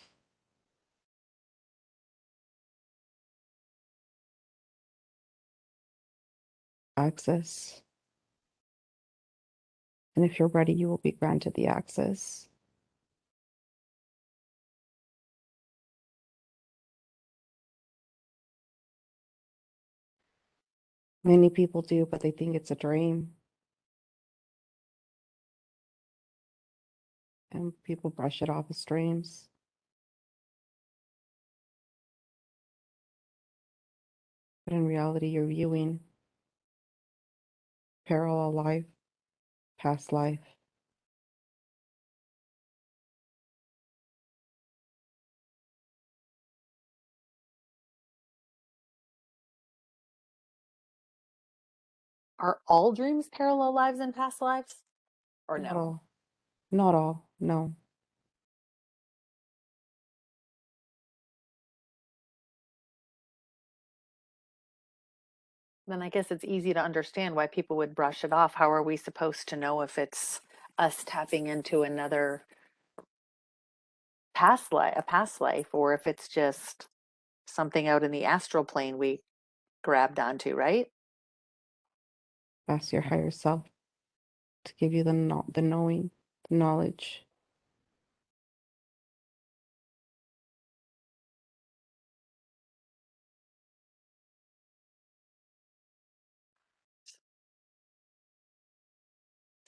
access. And if you're ready, you will be granted the access. Many people do, but they think it's a dream. And people brush it off as dreams. But in reality, you're viewing parallel life, past life. Are all dreams parallel lives and past lives? Or Not no? all. Not all. No. Then I guess it's easy to understand why people would brush it off. How are we supposed to know if it's us tapping into another past life, a past life, or if it's just something out in the astral plane we grabbed onto, right? Ask your higher self to give you the knowing, the knowledge.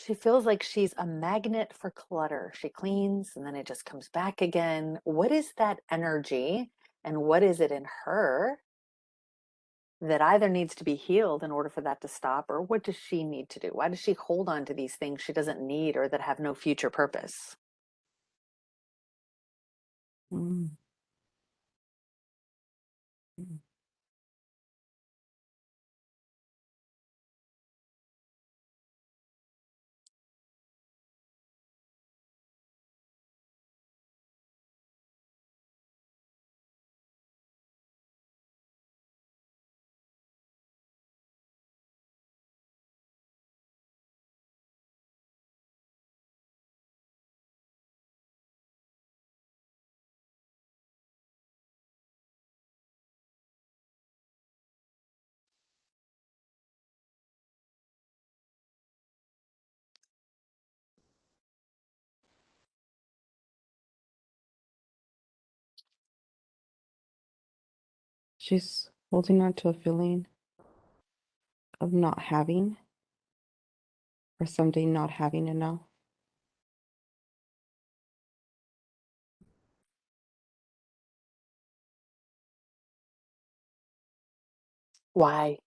She feels like she's a magnet for clutter. She cleans and then it just comes back again. What is that energy and what is it in her that either needs to be healed in order for that to stop, or what does she need to do? Why does she hold on to these things she doesn't need or that have no future purpose? Mm. Mm. She's holding on to a feeling of not having, or someday not having enough. Why?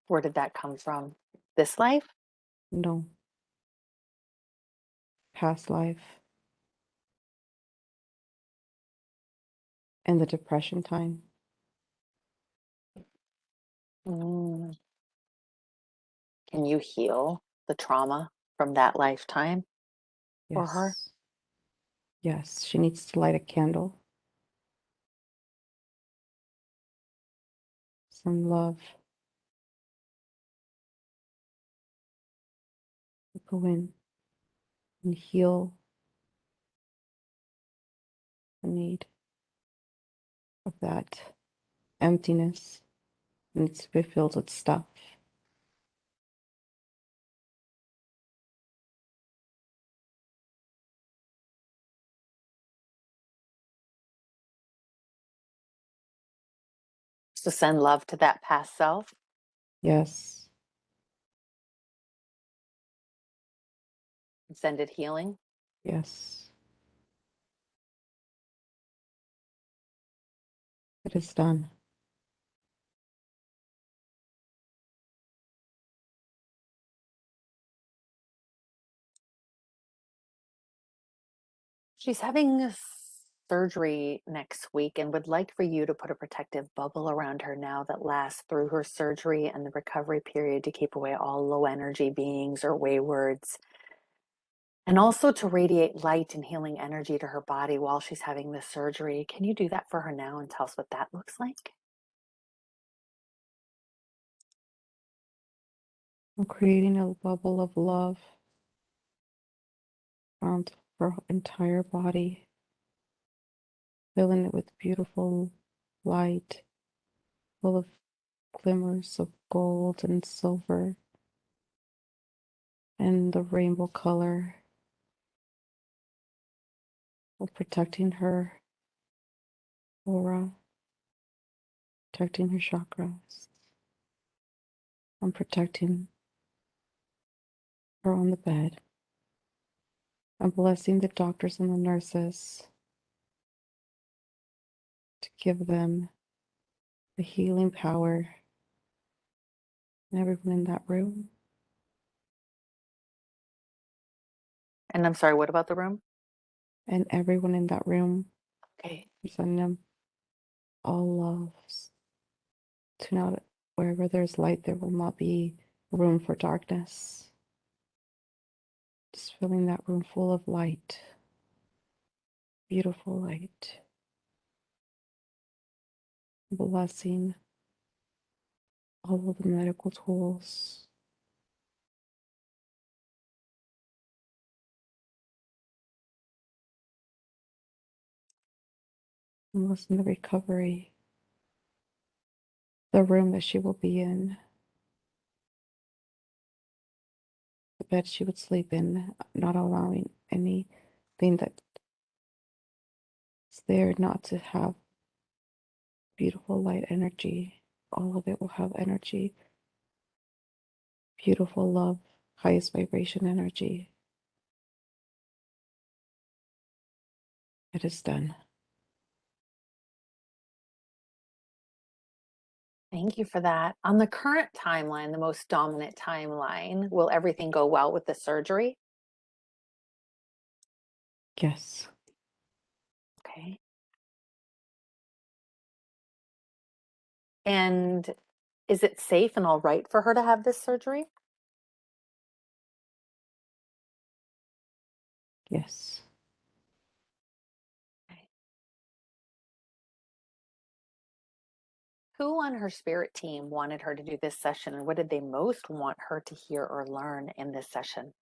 Where did that come from? This life? No, past life and the depression time. Mm. Can you heal the trauma from that lifetime for her? Yes. Yes, she needs to light a candle, some love, go in and heal the need of that emptiness. It needs to be filled with stuff. So send love to that past self Yes, and send it healing. yes, it is done. She's having surgery next week and would like for you to put a protective bubble around her now that lasts through her surgery and the recovery period to keep away all low energy beings or waywards. And also to radiate light and healing energy to her body while she's having this surgery. Can you do that for her now and tell us what that looks like? I'm creating a bubble of love around her entire body, filling it with beautiful light, full of glimmers of gold and silver and the rainbow color, of protecting her aura, protecting her chakras. I'm protecting her on the bed. I'm blessing the doctors and the nurses to give them the healing power, and everyone in that room. And I'm sorry, what about the room? And everyone in that room, Okay. I'm sending them all loves. To know that wherever there's light, there will not be room for darkness. Just filling that room full of light, beautiful light, blessing all of the medical tools, and blessing the recovery, the room that she will be in, the bed she would sleep in, not allowing anything that's there not to have beautiful light energy. All of it will have energy, beautiful love, highest vibration energy. It is done. Thank you for that. On the current timeline, the most dominant timeline, will everything go well with the surgery? Yes. Okay. And is it safe and all right for her to have this surgery? Yes. Okay. Who on her spirit team wanted her to do this session, and what did they most want her to hear or learn in this session?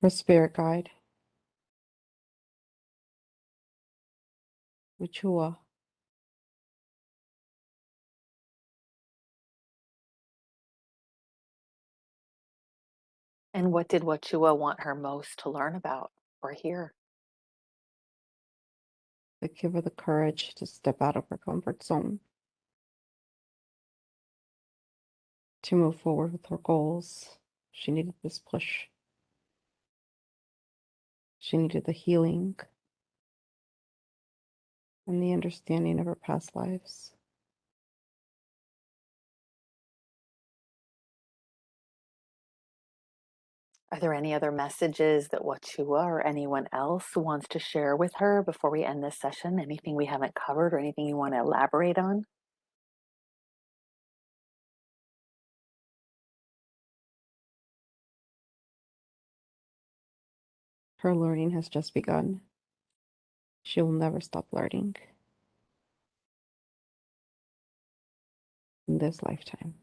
Her spirit guide, Uchua. And what did Wachua want her most to learn about or hear? To give her the courage to step out of her comfort zone, to move forward with her goals. She needed this push. She needed the healing and the understanding of her past lives. Are there any other messages that Wachua or anyone else wants to share with her before we end this session? Anything we haven't covered or anything you want to elaborate on? Her learning has just begun. She will never stop learning in this lifetime.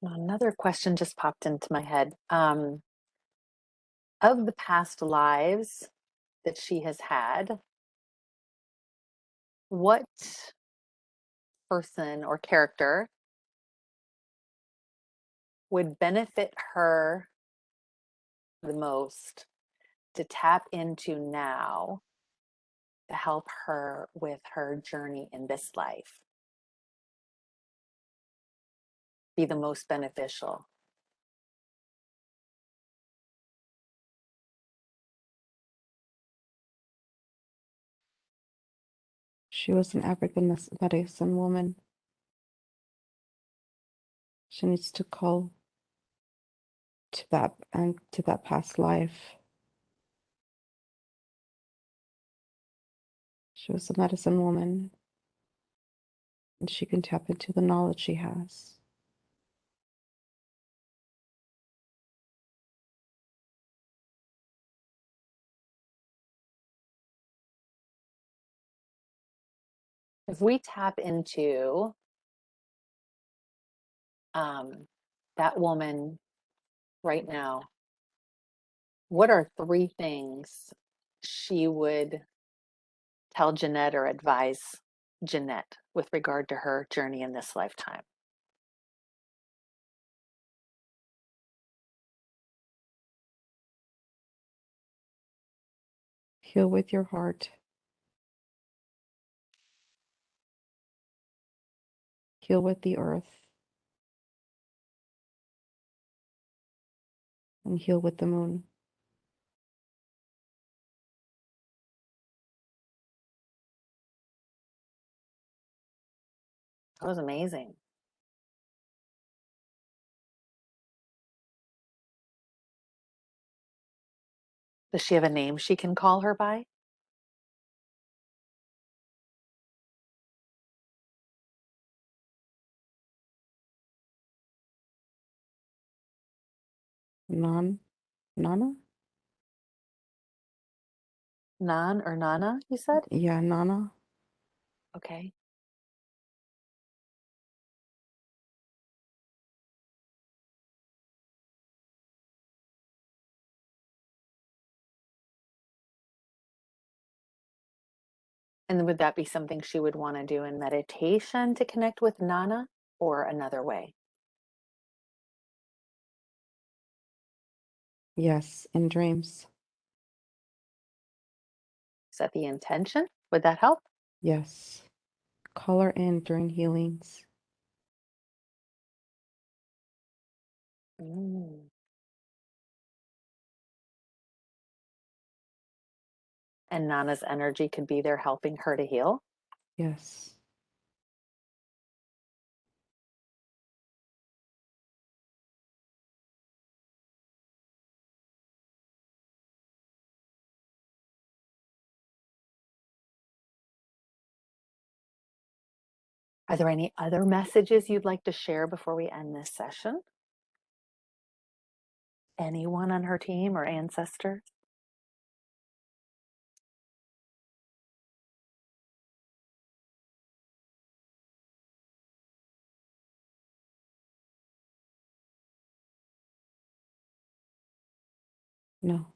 Another question just popped into my head. Of the past lives that she has had, what person or character would benefit her the most to tap into now to help her with her journey in this life? Be the most beneficial? She was an African medicine woman. She needs to call to that and to that past life. She was a medicine woman, and she can tap into the knowledge she has. If we tap into that woman right now, what are three things she would tell Janette or advise Janette with regard to her journey in this lifetime? Heal with your heart. Heal with the earth. And heal with the moon. That was amazing. Does she have a name she can call her by? Nana? Nan or Nana, you said? Yeah, Nana. Okay. And would that be something she would want to do in meditation to connect with Nana or another way? Yes, in dreams. Is that the intention? Would that help? Yes. Call her in during healings. Mm. And Nana's energy could be there helping her to heal. Yes. Are there any other messages you'd like to share before we end this session? Anyone on her team or ancestors? No.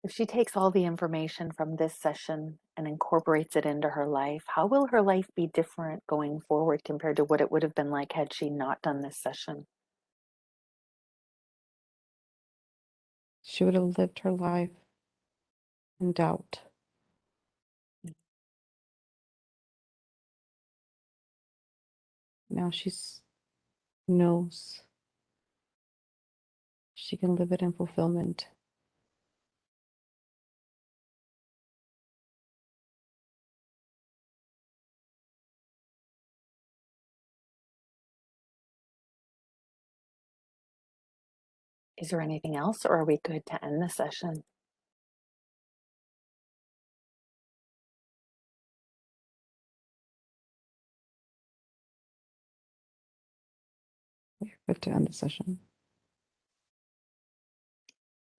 If she takes all the information from this session and incorporates it into her life, how will her life be different going forward compared to what it would have been like had she not done this session? She would have lived her life in doubt. Now she's knows she can live it in fulfillment. Is there anything else, or are we good to end the session? We're good to end the session.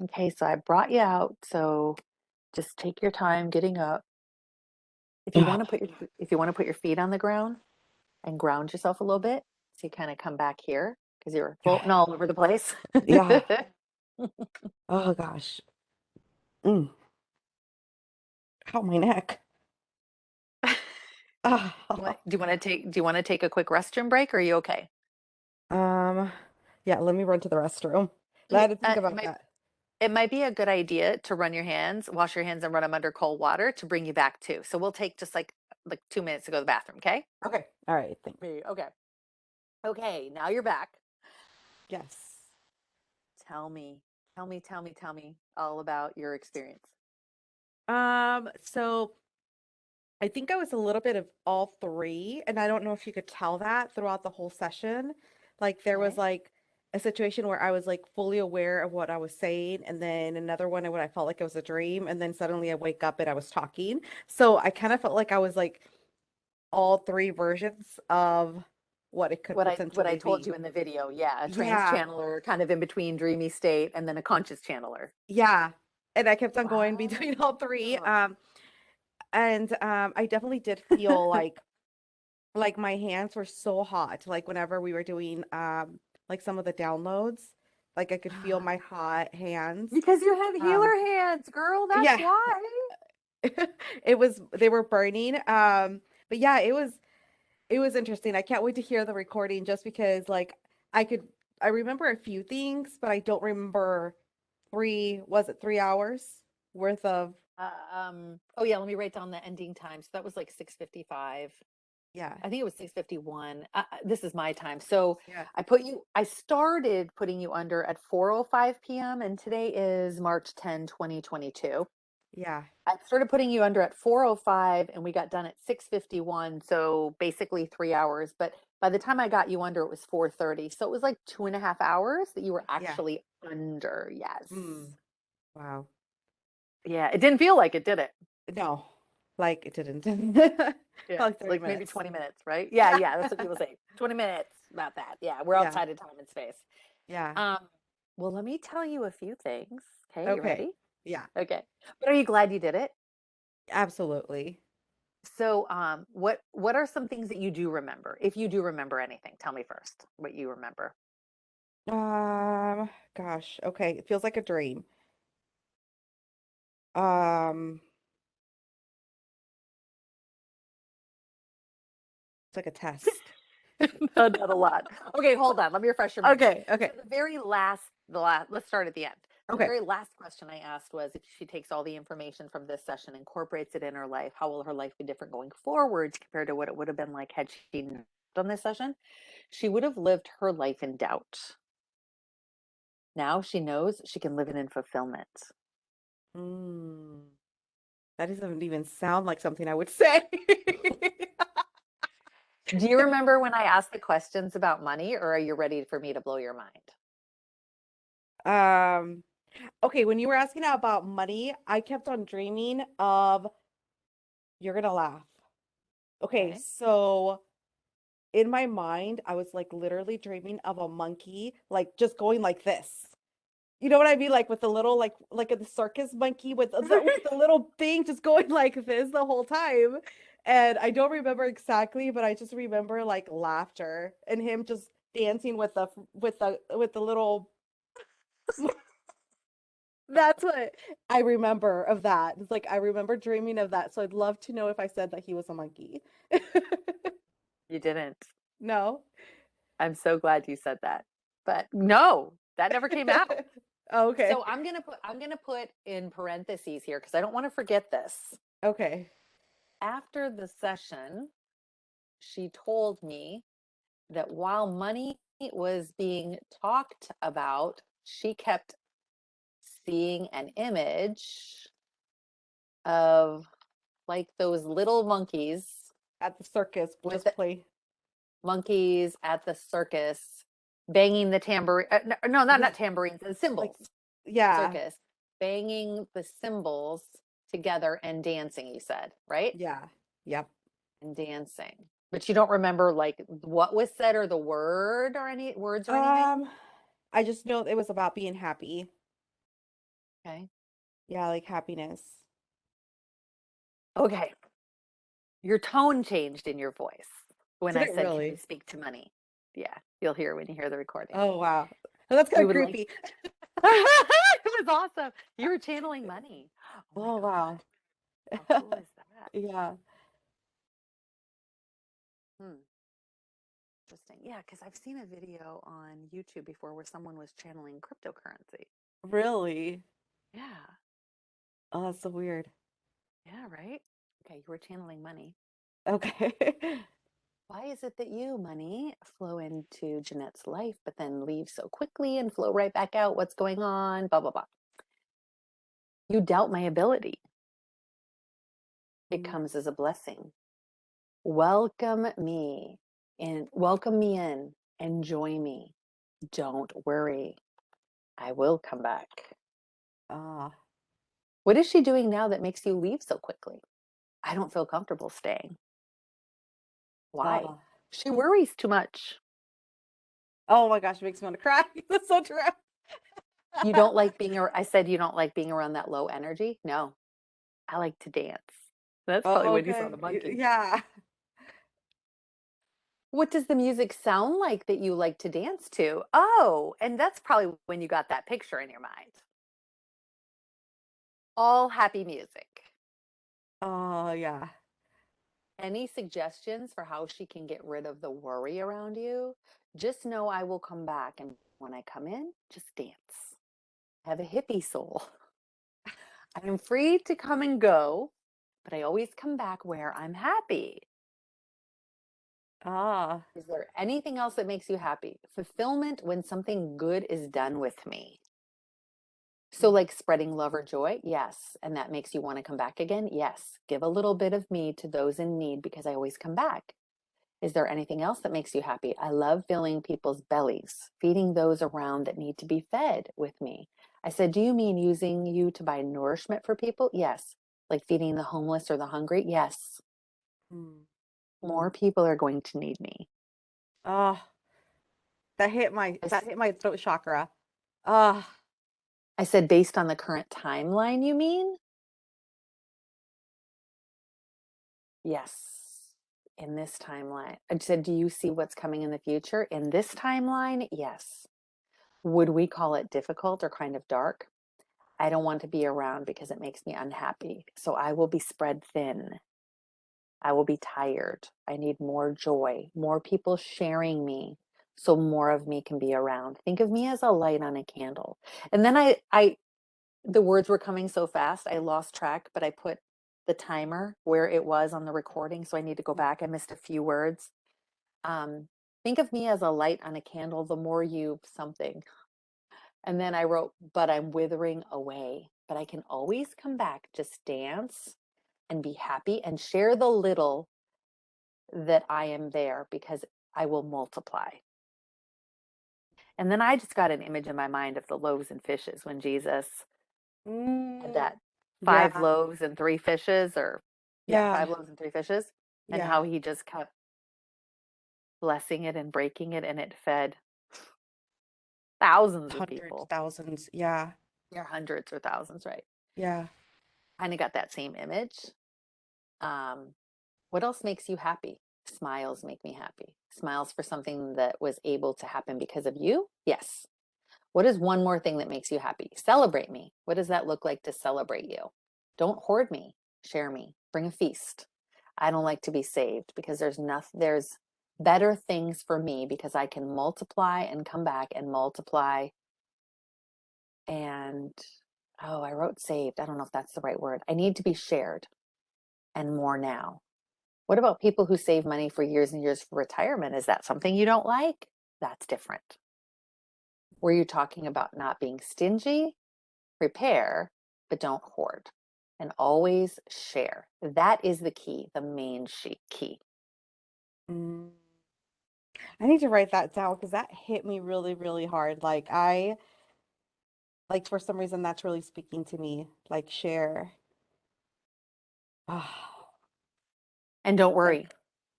Okay, so I brought you out, so just take your time getting up. Ugh, If you want to put your feet on the ground and ground yourself a little bit, so you kind of come back here because you're floating yeah. all over the place. Yeah. Oh gosh. Mm. Ow, my neck. Ah. Do you want to take a quick restroom break, or are you okay? Um, yeah, let me run to the restroom. I Yeah, had to think about that. it might be a good idea to wash your hands and run them under cold water to bring you back too. So we'll take just like 2 minutes to go to the bathroom, okay? Okay. All right. Thanks. Okay. Okay, now you're back. Yes. Tell me, tell me all about your experience. So I think I was a little bit of all three, and I don't know if you could tell that throughout the whole session. Like there was Okay. like a situation where I was like fully aware of what I was saying, and then another one when I felt like it was a dream, and then suddenly I wake up and I was talking. So I kind of felt like I was like all three versions of what it could What I potentially told be. you in the video, yeah, a trance Yeah, channeler kind of in between dreamy state and then a conscious channeler. yeah. And I kept on going Wow. between all three. And I definitely did feel like my hands were so hot. Like whenever we were doing like some of the downloads, like I could feel my hot hands. Because you have Um, healer hands, girl. That's yeah, why. it was they were burning. But yeah, it was interesting. I can't wait to hear the recording just because like I could I remember a few things, but I don't remember was it 3 hours worth of Oh yeah, let me write down the ending time. So that was like 6:55. yeah, I think it was 6:51. This is my time. So yeah, I started putting you under at 4:05 p.m. and today is March 10, 2022. yeah, I started putting you under at 4:05 and we got done at 6:51. So basically 3 hours. But by the time I got you under, it was 4:30. So it was like 2.5 hours that you were yeah. actually under. Yes. Mm, wow. Yeah. It didn't feel like it, did it? No, like it didn't. Yeah. Like 30 Like maybe minutes. 20 minutes, right? Yeah. Yeah. Yeah. That's what people say. 20 minutes. About that. Yeah. We're Yeah. outside of time and space. Yeah. Um, well, let me tell you a few things. Okay. You Okay. ready? Yeah. Okay. But are you glad you did it? Absolutely. So, what are some things that you do remember? If you do remember anything, tell me first what you remember. Gosh. Okay. It feels like a dream. Um, like a test. No, not a lot. Okay, hold on. Let me refresh your memory. Okay, okay, So let's start at the end. The okay. very last question I asked was if she takes all the information from this session, incorporates it in her life, how will her life be different going forwards compared to what it would have been like had she not done this session? She would have lived her life in doubt. Now she knows she can live it in fulfillment. Mm, that doesn't even sound like something I would say. Do you remember when I asked the questions about money, or are you ready for me to blow your mind? Um, okay, when you were asking about money, I kept on dreaming of, you're gonna laugh. Okay, Okay. so in my mind, I was like literally dreaming of a monkey, like just going like this. You know what I mean? Like with the little, like a circus monkey with the little thing just going like this the whole time. And I don't remember exactly, but I just remember like laughter and him just dancing with the little. That's what I remember of that. It's like I remember dreaming of that. So I'd love to know if I said that he was a monkey. You didn't. No. I'm so glad you said that. But no, that never came out. Okay. So I'm gonna put in parentheses here because I don't want to forget this. Okay. After the session, she told me that while money was being talked about, she kept seeing an image of like those little monkeys At the circus, with just the play. monkeys at the circus banging the tambourine. No, not Yeah. tambourines, the Like, cymbals. yeah. Circus, banging the cymbals together and dancing, you said, right? Yeah. Yep. And dancing. But you don't remember like what was said or the word or any words or anything? Um, I just know it was about being happy. Okay. Yeah, like happiness. Okay. Your tone changed in your voice when Did I it said, can we really? speak to money? Yeah, you'll hear when you hear the recording. Oh, wow. Oh, that's kind You of would like creepy. it was awesome. You were channeling money. Oh my Oh, wow. God. How cool is that? Yeah. Hmm. Interesting. Yeah, because I've seen a video on YouTube before where someone was channeling cryptocurrency. Really? Yeah. Oh, that's so weird. Yeah, right? Okay, you were channeling money. Okay. Why is it that you, money, flow into Janette's life, but then leave so quickly and flow right back out? What's going on? Blah, blah, blah. You doubt my ability. It Mm. comes as a blessing. Welcome me in. Enjoy me. Don't worry. I will come back. Ah, What is she doing now that makes you leave so quickly? I don't feel comfortable staying. Why? ah. She worries too much. Oh my gosh, it makes me want to cry. That's so true. You don't like being I said you don't like being around that low energy? No. I like to dance. That's probably Oh, when you saw okay. the monkey. Yeah. What does the music sound like that you like to dance to? Oh, and that's probably when you got that picture in your mind. All happy music. Oh, yeah. Any suggestions for how she can get rid of the worry around you? Just know I will come back. And when I come in, just dance. I have a hippie soul. I am free to come and go, but I always come back where I'm happy. Ah. Is there anything else that makes you happy? Fulfillment when something good is done with me. So, Mm. like spreading love or joy, yes. And that makes you want to come back again, yes. Give a little bit of me to those in need because I always come back. Is there anything else that makes you happy? I love filling people's bellies, feeding those around that need to be fed with me. I said, do you mean using you to buy nourishment for people? Yes. Like feeding the homeless or the hungry? Yes. Mm. More people are going to need me. Ah, I, that hit my throat chakra. Ah, I said, based on the current timeline, you mean? Yes. In this timeline. I said, do you see what's coming in the future? In this timeline? Yes. Would we call it difficult or kind of dark? I don't want to be around because it makes me unhappy. So I will be spread thin. I will be tired. I need more joy, more people sharing me so more of me can be around. Think of me as a light on a candle. And then the words were coming so fast, I lost track, but I put the timer where it was on the recording. So I need to go back. I missed a few words. Um, think of me as a light on a candle, the more you something. And then I wrote, but I'm withering away. But I can always come back, just dance and be happy and share the little that I am there because I will multiply. And then I just got an image in my mind of the loaves and fishes when Jesus had Mm, that five yeah. loaves and three fishes, or yeah, Yeah. 5 loaves and 3 fishes, and Yeah. how he just kept blessing it and breaking it, and it fed thousands of Hundreds, people. thousands. Yeah. Yeah, hundreds or thousands, right? Yeah. Kind of got that same image. Um, what else makes you happy? Smiles make me happy. Smiles for something that was able to happen because of you? Yes. What is one more thing that makes you happy? Celebrate me. What does that look like to celebrate you? Don't hoard me. Share me. Bring a feast. I don't like to be saved because there's better things for me because I can multiply and come back and multiply. And oh, I wrote saved. I don't know if that's the right word. I need to be shared and more now. What about people who save money for years and years for retirement? Is that something you don't like? That's different. Were you talking about not being stingy? Prepare, but don't hoard. And always share. That is the key, the main key. Mm. I need to write that down because that hit me really, really hard. Like for some reason that's really speaking to me. Like share. Oh, And don't like worry.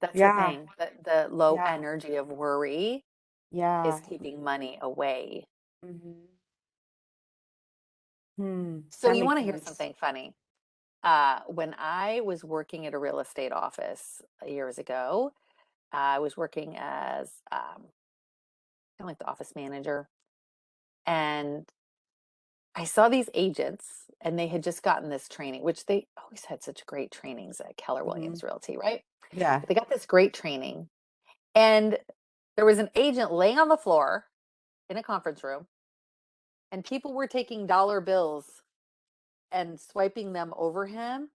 That's the yeah, thing. The low yeah, energy of worry is yeah. keeping money away. Hmm. Hmm. So That you want makes to hear sense. something funny? When I was working at a real estate office years ago, I was working as kind of like the office manager, and I saw these agents, and they had just gotten this training, which they always had such great trainings at Keller Hmm. Williams Realty, right? Yeah, But they got this great training, and there was an agent laying on the floor in a conference room, and people were taking dollar bills and swiping them over him.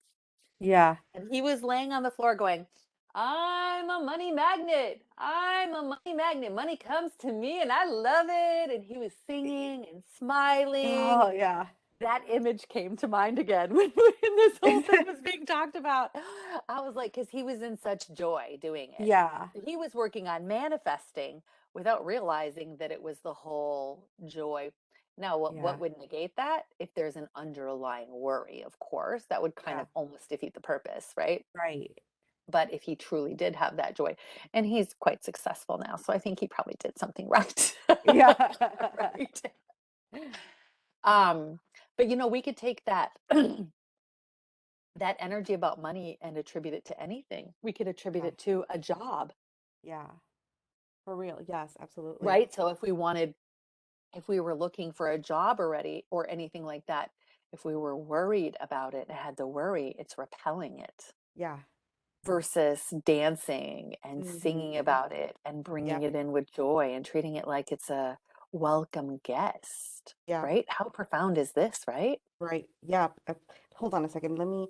yeah. And he was laying on the floor going, I'm a money magnet. I'm a money magnet. Money comes to me and I love it. And he was singing and smiling. Oh, yeah. That image came to mind again when this whole thing was being talked about. I was like, because he was in such joy doing it. Yeah, He was working on manifesting without realizing that it was the whole joy. Now, what yeah, would negate that? If there's an underlying worry, of course, that would kind yeah. of almost defeat the purpose, right? Right. But if he truly did have that joy, and he's quite successful now, so I think he probably did something right. Yeah. Right. Um, but we could take that that energy about money and attribute it to anything. We could attribute Yeah, it to a job, yeah. For real. Yes, absolutely. right? So if we were looking for a job already or anything like that, if we were worried about it and had to worry, it's repelling it Yeah. versus dancing and singing Hmm. about it and bringing Yep. it in with joy and treating it like it's a welcome guest, Yeah. right? How profound is this, right? Right. Yeah. Hold on a second. Let me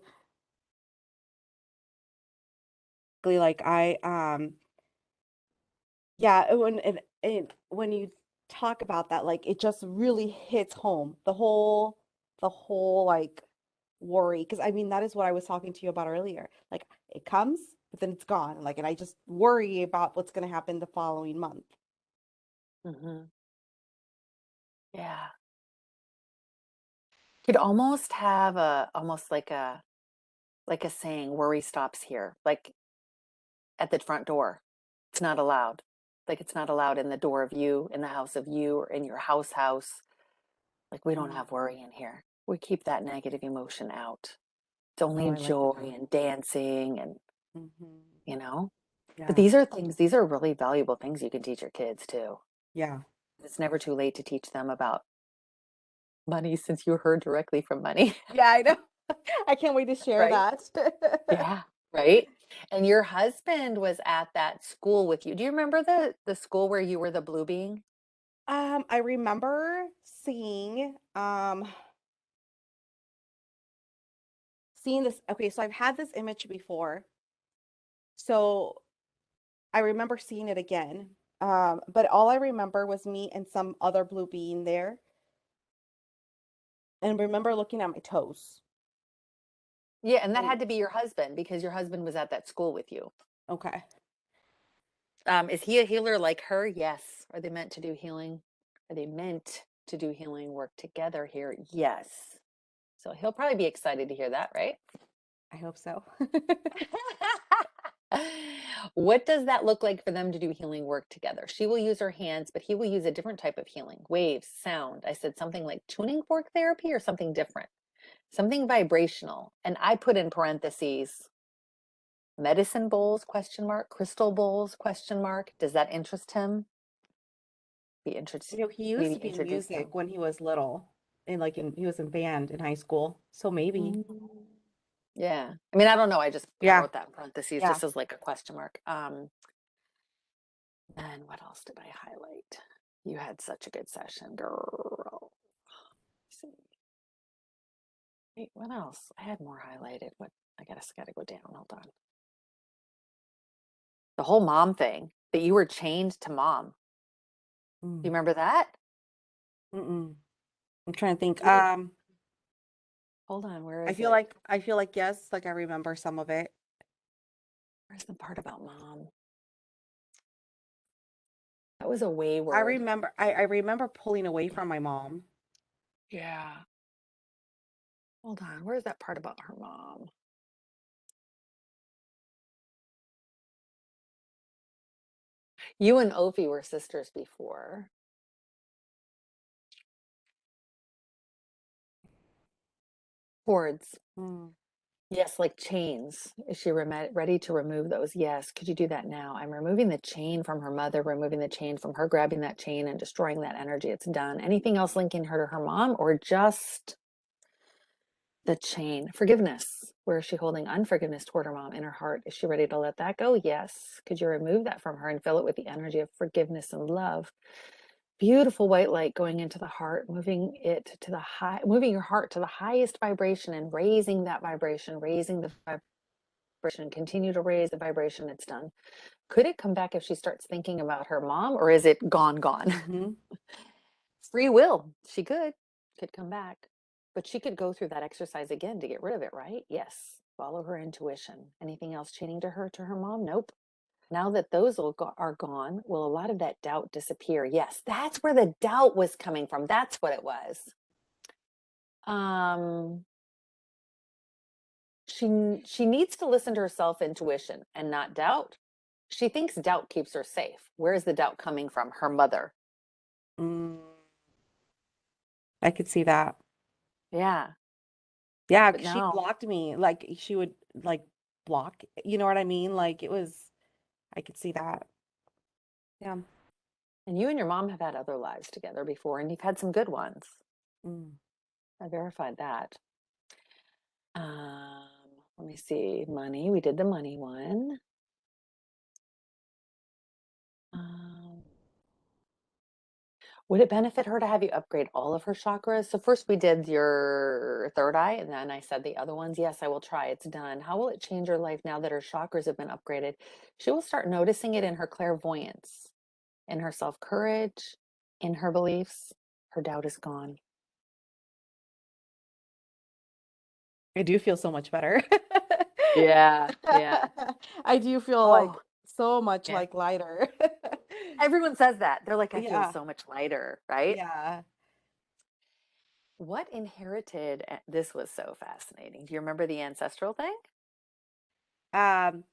like yeah, when you talk about that, like it just really hits home. The whole like worry. Because I mean that is what I was talking to you about earlier. Like it comes, but then it's gone. Like, and I just worry about what's gonna happen the following month. Hmm. Yeah. Could almost have almost like a saying, worry stops here, like at the front door. It's not allowed. Like it's not allowed in the door of you, in the house of you, or in your house. Like we don't Mm. have worry in here. We keep that negative emotion out. It's Oh, only I like joy that. and dancing and, Hmm. you know. But Yeah. these are really valuable things you can teach your kids too. Yeah. It's never too late to teach them about money since you heard directly from money. Yeah, I know. I can't wait to share Right? that. Yeah. Right? And your husband was at that school with you. Do you remember the school where you were the blue being? I remember seeing this. Okay, so I've had this image before. So I remember seeing it again. But all I remember was me and some other blue being there, and remember looking at my toes. Yeah, and that And had to be your husband because your husband was at that school with you. okay, Is he a healer like her? Yes. Are they meant to do healing? Are they meant to do healing work together here? Yes. So he'll probably be excited to hear that, right? I hope so. What does that look like for them to do healing work together? She will use her hands, but he will use a different type of healing, waves, sound. I said something like tuning fork therapy or something different, something vibrational. And I put in parentheses, medicine bowls, question mark, crystal bowls, question mark. Does that interest him? Be interested, He used maybe to be in introduce music them. when he was little, and he was in band in high school. So maybe. Mm. Yeah. I mean, I don't know. I just kind of Yeah, wrote that in parentheses yeah. just as like a question mark. And what else did I highlight? You had such a good session, girl. Let's see. Wait, what else? I had more highlighted. What I gotta go down. Hold on. The whole mom thing that you were chained to mom. Do you Mm. remember that? Mm-mm. I'm trying to think. You were, hold on, where is it? I feel like yes, like I remember some of it. Where's the part about mom? That was a I wayward. remember I remember pulling away from my mom. Yeah. Hold on. Where's that part about her mom? You and Ophi were sisters before. Cords. Mm. Yes, like chains. Is she ready to remove those? Yes. Could you do that now? I'm removing the chain from her mother, removing the chain from her, grabbing that chain and destroying that energy. It's done. Anything else linking her to her mom or just the chain? Forgiveness. Where is she holding unforgiveness toward her mom in her heart? Is she ready to let that go? Yes. Could you remove that from her and fill it with the energy of forgiveness and love? Beautiful white light going into the heart, moving it to the high, moving your heart to the highest vibration and raising that vibration, raising the vibration, continue to raise the vibration. It's done. Could it come back if she starts thinking about her mom, or is it gone, gone? Mm-hmm. Free will. She could come back, but she could go through that exercise again to get rid of it, right? Yes. Follow her intuition. Anything else chaining to her mom? Nope. Now that those are gone, will a lot of that doubt disappear? Yes, that's where the doubt was coming from. That's what it was. Um, she needs to listen to her self intuition and not doubt. She thinks doubt keeps her safe. Where is the doubt coming from? Her mother. Mm. I could see that. Yeah, Yeah, but 'cause she no. blocked me. Like she would like block, you know what I mean? Like it was, I could see that. Yeah. And you and your mom have had other lives together before, and you've had some good ones. Mm. I verified that. Let me see. Money. We did the money one. Um, Would it benefit her to have you upgrade all of her chakras? So first we did your third eye, and then I said the other ones. Yes, I will try. It's done. How will it change her life now that her chakras have been upgraded? She will start noticing it in her clairvoyance, in her self-courage, in her beliefs. Her doubt is gone. I do feel so much better. Yeah, yeah. I do feel like Oh, so much yeah. like lighter. Everyone says that. They're like, I feel Yeah. so much lighter, right? Yeah. What inherited, this was so fascinating. Do you remember the ancestral thing? Um,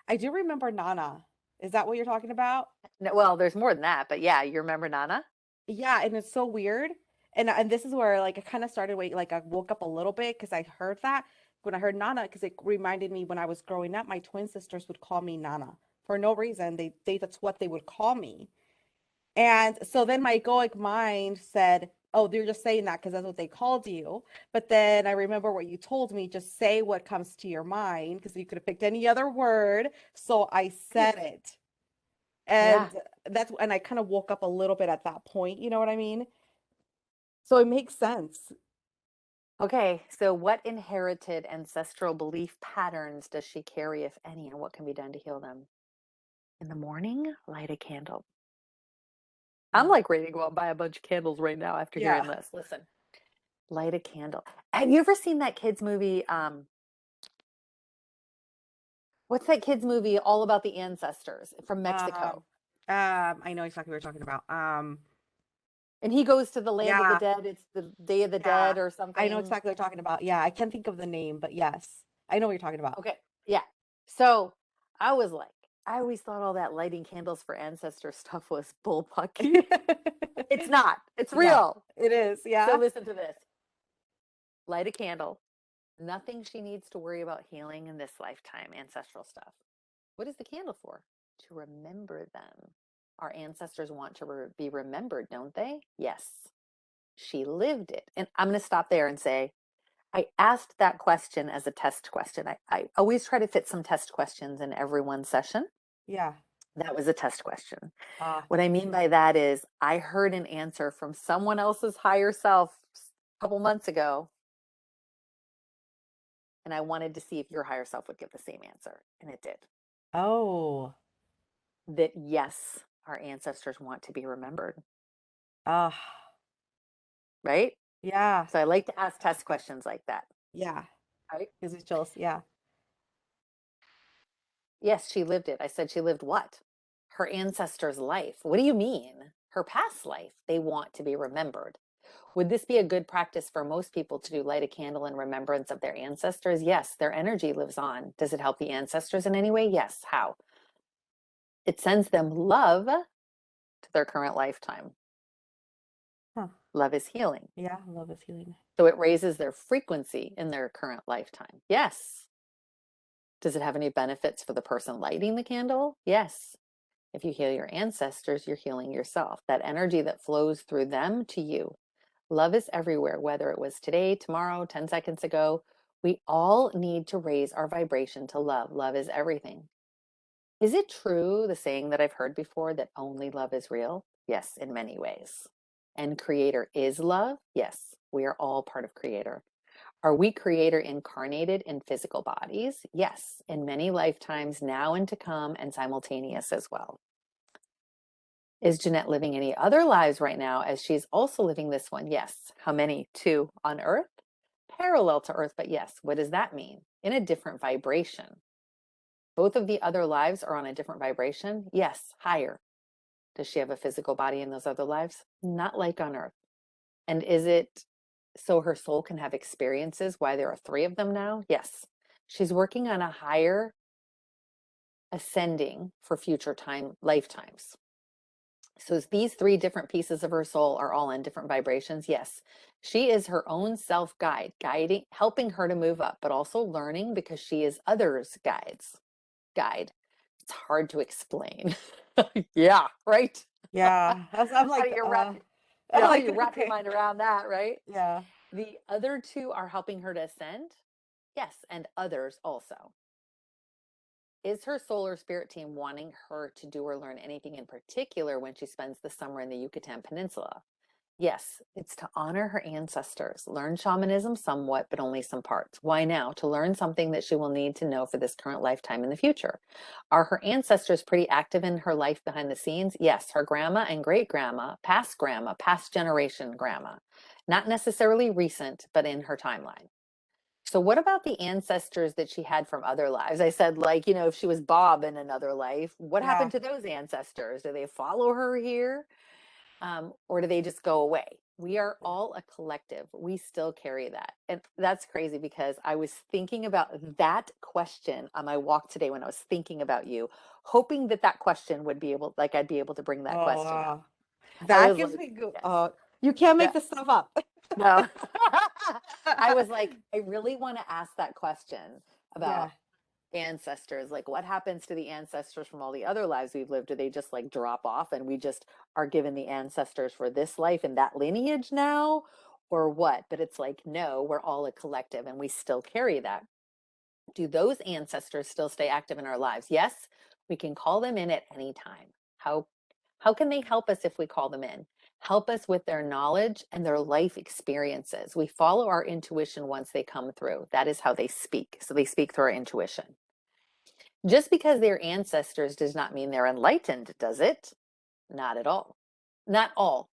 I do remember Nana. Is that what you're talking about? No, well, there's more than that, but yeah, you remember Nana? Yeah, and it's so weird. And this is where like I kind of started wait like I woke up a little bit because I heard that when I heard Nana because it reminded me when I was growing up, my twin sisters would call me Nana for no reason. They that's what they would call me. And so then my egoic mind said, oh, they're just saying that because that's what they called you. But then I remember what you told me, just say what comes to your mind because you could have picked any other word. So I said Right. it. Yeah. And and I kind of woke up a little bit at that point, you know what I mean? So it makes sense. Okay, so what inherited ancestral belief patterns does she carry, if any, and what can be done to heal them? In the morning, light a candle. I'm Mm. like ready to go out and buy a bunch of candles right now after Yeah. hearing this. Listen, light a candle. Have you ever seen that kids movie? What's that kids movie all about the ancestors from Um, Mexico? I know exactly what you're talking about. And he goes to the land of the Yeah, dead. It's the Day of the yeah. Dead or I know something. exactly what you're talking about. Yeah, I can't think of the name, but yes, I know what you're talking about. Okay, yeah. So I was like, I always thought all that lighting candles for ancestor stuff was bullpucky. It's not. It's Yeah, real. it is. So Yeah. listen to this. Light a candle. Nothing she needs to worry about healing in this lifetime, ancestral stuff. What is the candle for? To remember them. Our ancestors want to be remembered, don't they? Yes. She lived it. And I'm going to stop there and say, I asked that question as a test question. I always try to fit some test questions in every one session. Yeah. That was a test question. Ah. What I mean by that is I heard an answer from someone else's higher self a couple months ago, and I wanted to see if your higher self would give the same answer. And it did. Oh. That yes, our ancestors want to be remembered, Ah. right? Yeah. So I like to ask test questions like that. Yeah. Right? Gives me chills. Yeah. Yes, she lived it. I said she lived what? Her ancestors' life. What do you mean? Her past life. They want to be remembered. Would this be a good practice for most people to do light a candle in remembrance of their ancestors? Yes, their energy lives on. Does it help the ancestors in any way? Yes. How? It sends them love to their current lifetime. Huh. Love is healing. Yeah. Love is healing. So it raises their frequency in their current lifetime. Yes. Does it have any benefits for the person lighting the candle? Yes. If you heal your ancestors, you're healing yourself. That energy that flows through them to you. Love is everywhere, whether it was today, tomorrow, 10 seconds ago. We all need to raise our vibration to love. Love is everything. Is it true, the saying that I've heard before, that only love is real? Yes, in many ways. And Creator is love? Yes, we are all part of Creator. Are we Creator incarnated in physical bodies? Yes, in many lifetimes now and to come, and simultaneous as well. Is Janette living any other lives right now as she's also living this one? Yes. How many? Two on Earth? Parallel to Earth, but yes. What does that mean? In a different vibration. Both of the other lives are on a different vibration? Yes, higher. Does she have a physical body in those other lives? Not like on Earth. And is it so her soul can have experiences why there are three of them now? Yes. She's working on a higher ascending for future lifetimes. So these three different pieces of her soul are all in different vibrations. Yes, she is her own self guide, guiding, helping her to move up, but also learning because she is others' guide. It's hard to explain. Yeah, right. Yeah. I'm How like, do you wrap yeah, how do like, you wrap your okay. mind around that, right? Yeah. The other two are helping her to ascend. Yes, and others also. Is her solar spirit team wanting her to do or learn anything in particular when she spends the summer in the Yucatan Peninsula? Yes, it's to honor her ancestors, learn shamanism somewhat, but only some parts. Why now? To learn something that she will need to know for this current lifetime in the future. Are her ancestors pretty active in her life behind the scenes? Yes, her grandma and great grandma, past generation grandma. Not necessarily recent, but in her timeline. So, what about the ancestors that she had from other lives? I said, like, if she was Bob in another life, what Yeah. happened to those ancestors? Do they follow her here? Or do they just go away? We are Yeah. all a collective. We still carry that. And that's crazy because I was thinking about that question on my walk today when I was thinking about you, hoping that that question would be able, like, I'd be able to bring that Oh, question up. wow. I That was gives like, me good. yes, You can't yeah, make this stuff up. no. I was like, I really want to ask that question Yeah. about ancestors, like what happens to the ancestors from all the other lives we've lived? Do they just like drop off and we just are given the ancestors for this life and that lineage now, or what? But it's like, no, we're all a collective and we still carry that. Do those ancestors still stay active in our lives? Yes, we can call them in at any time. How can they help us if we call them in? Help us with their knowledge and their life experiences. We follow our intuition once they come through. That is how they speak. So they speak through our intuition. Just because they're ancestors does not mean they're enlightened, does it? Not at all. Not all.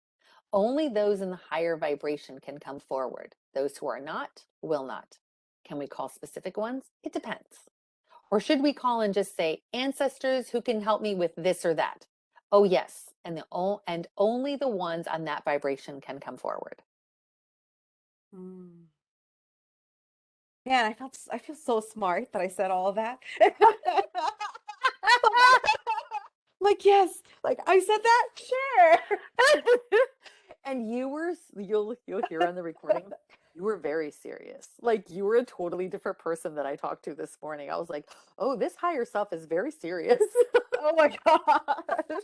Only those in the higher vibration can come forward. Those who are not will not. Can we call specific ones? It depends. Or should we call and just say ancestors who can help me with this or that? Oh yes, and only the ones on that vibration can come forward. Mm. Man, I feel so smart that I said all of that. Like, yes, like I said that, sure. And you'll hear on the recording, you were very serious. Like you were a totally different person that I talked to this morning. I was like, oh, this higher self is very serious. Oh my gosh.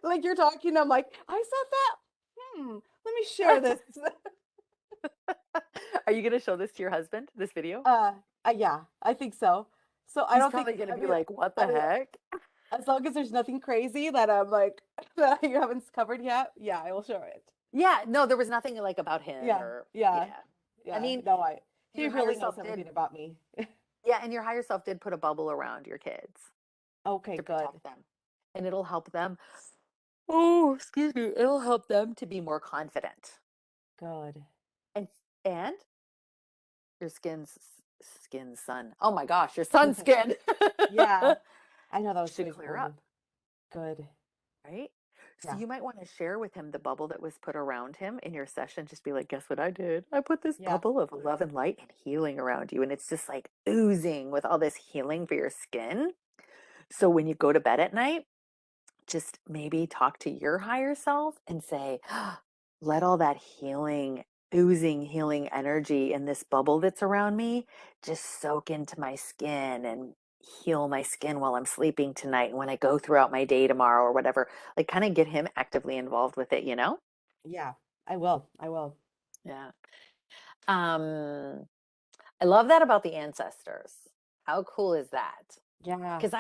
Like you're talking, I'm like, I said that. Let me share this. Are you gonna show this to your husband, this video? Yeah, I think so. So I He's don't think, probably gonna I be mean, like, what I the mean, heck? as long as there's nothing crazy that I'm like that you haven't covered yet, yeah, I will show it. Yeah, no, there was nothing like about him Yeah, or yeah, yeah. I yeah. mean, No, he your higher really knows self did, everything about me. yeah, and your higher self did put a bubble around your kids Okay, to good, protect them. And it'll help them. Oh, excuse me. It'll help them to be more confident. good. And your skin son. Oh my gosh, your son's skin Yeah, I know that was should pretty clear cool. up, Good. right? So Yeah, you might want to share with him the bubble that was put around him in your session. Just be like, guess what I did? I put this yeah, bubble of love and light and healing around you. And it's just like oozing with all this healing for your skin. So when you go to bed at night, just maybe talk to your higher self and say, let all that healing, oozing healing energy in this bubble that's around me just soak into my skin and heal my skin while I'm sleeping tonight. And when I go throughout my day tomorrow or whatever, like kind of get him actively involved with it, you know? yeah. I will. I will. Yeah. Um, I love that about the ancestors. How cool is that? Yeah, Because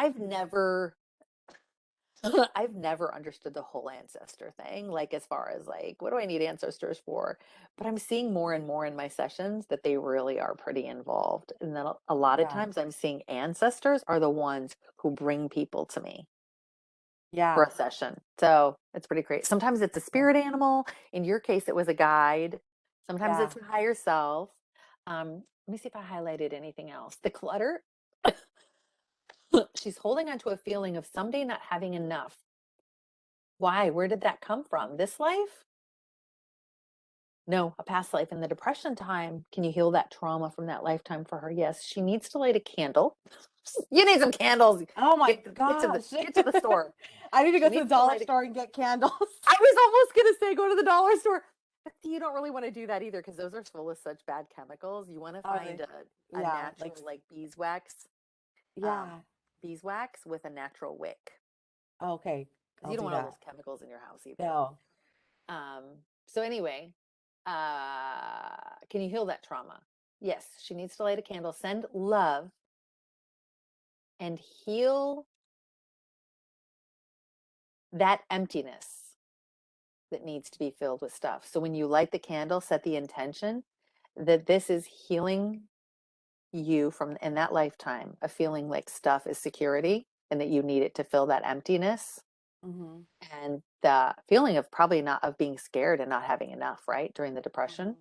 I've never understood the whole ancestor thing, like as far as like, what do I need ancestors for? But I'm seeing more and more in my sessions that they really are pretty involved. And then a lot of yeah, times I'm seeing ancestors are the ones who bring people to me for yeah. a session. So it's pretty great. Sometimes it's a Cool. spirit animal. In your case, it was a guide. Sometimes Yeah, it's a higher self. Let me see if I highlighted anything else. The clutter, she's holding on to a feeling of someday not having enough. Why? Where did that come from? This life? No, a past life in the depression time. Can you heal that trauma from that lifetime for her? Yes, she needs to light a candle. You need some candles. oh my Get gosh. get to the store. I need to She go to the needs to dollar light a store and get candles. I was almost gonna say go to the dollar store. But see, you don't really want to do that either because those are full of such bad chemicals. You want to Are find they? a Yeah, like, natural like um, yeah. beeswax with a natural wick. Okay, Because I'll you don't do want all that. those chemicals in your house either. No. Um, so anyway, can you heal that trauma? Yes, she needs to light a candle, send love, and heal that emptiness that needs to be filled with stuff. So when you light the candle, set the intention that this is healing you from in that lifetime of feeling like stuff is security and that you need it to fill that emptiness Mm-hmm. and the feeling of probably not of being scared and not having enough, right? During the depression.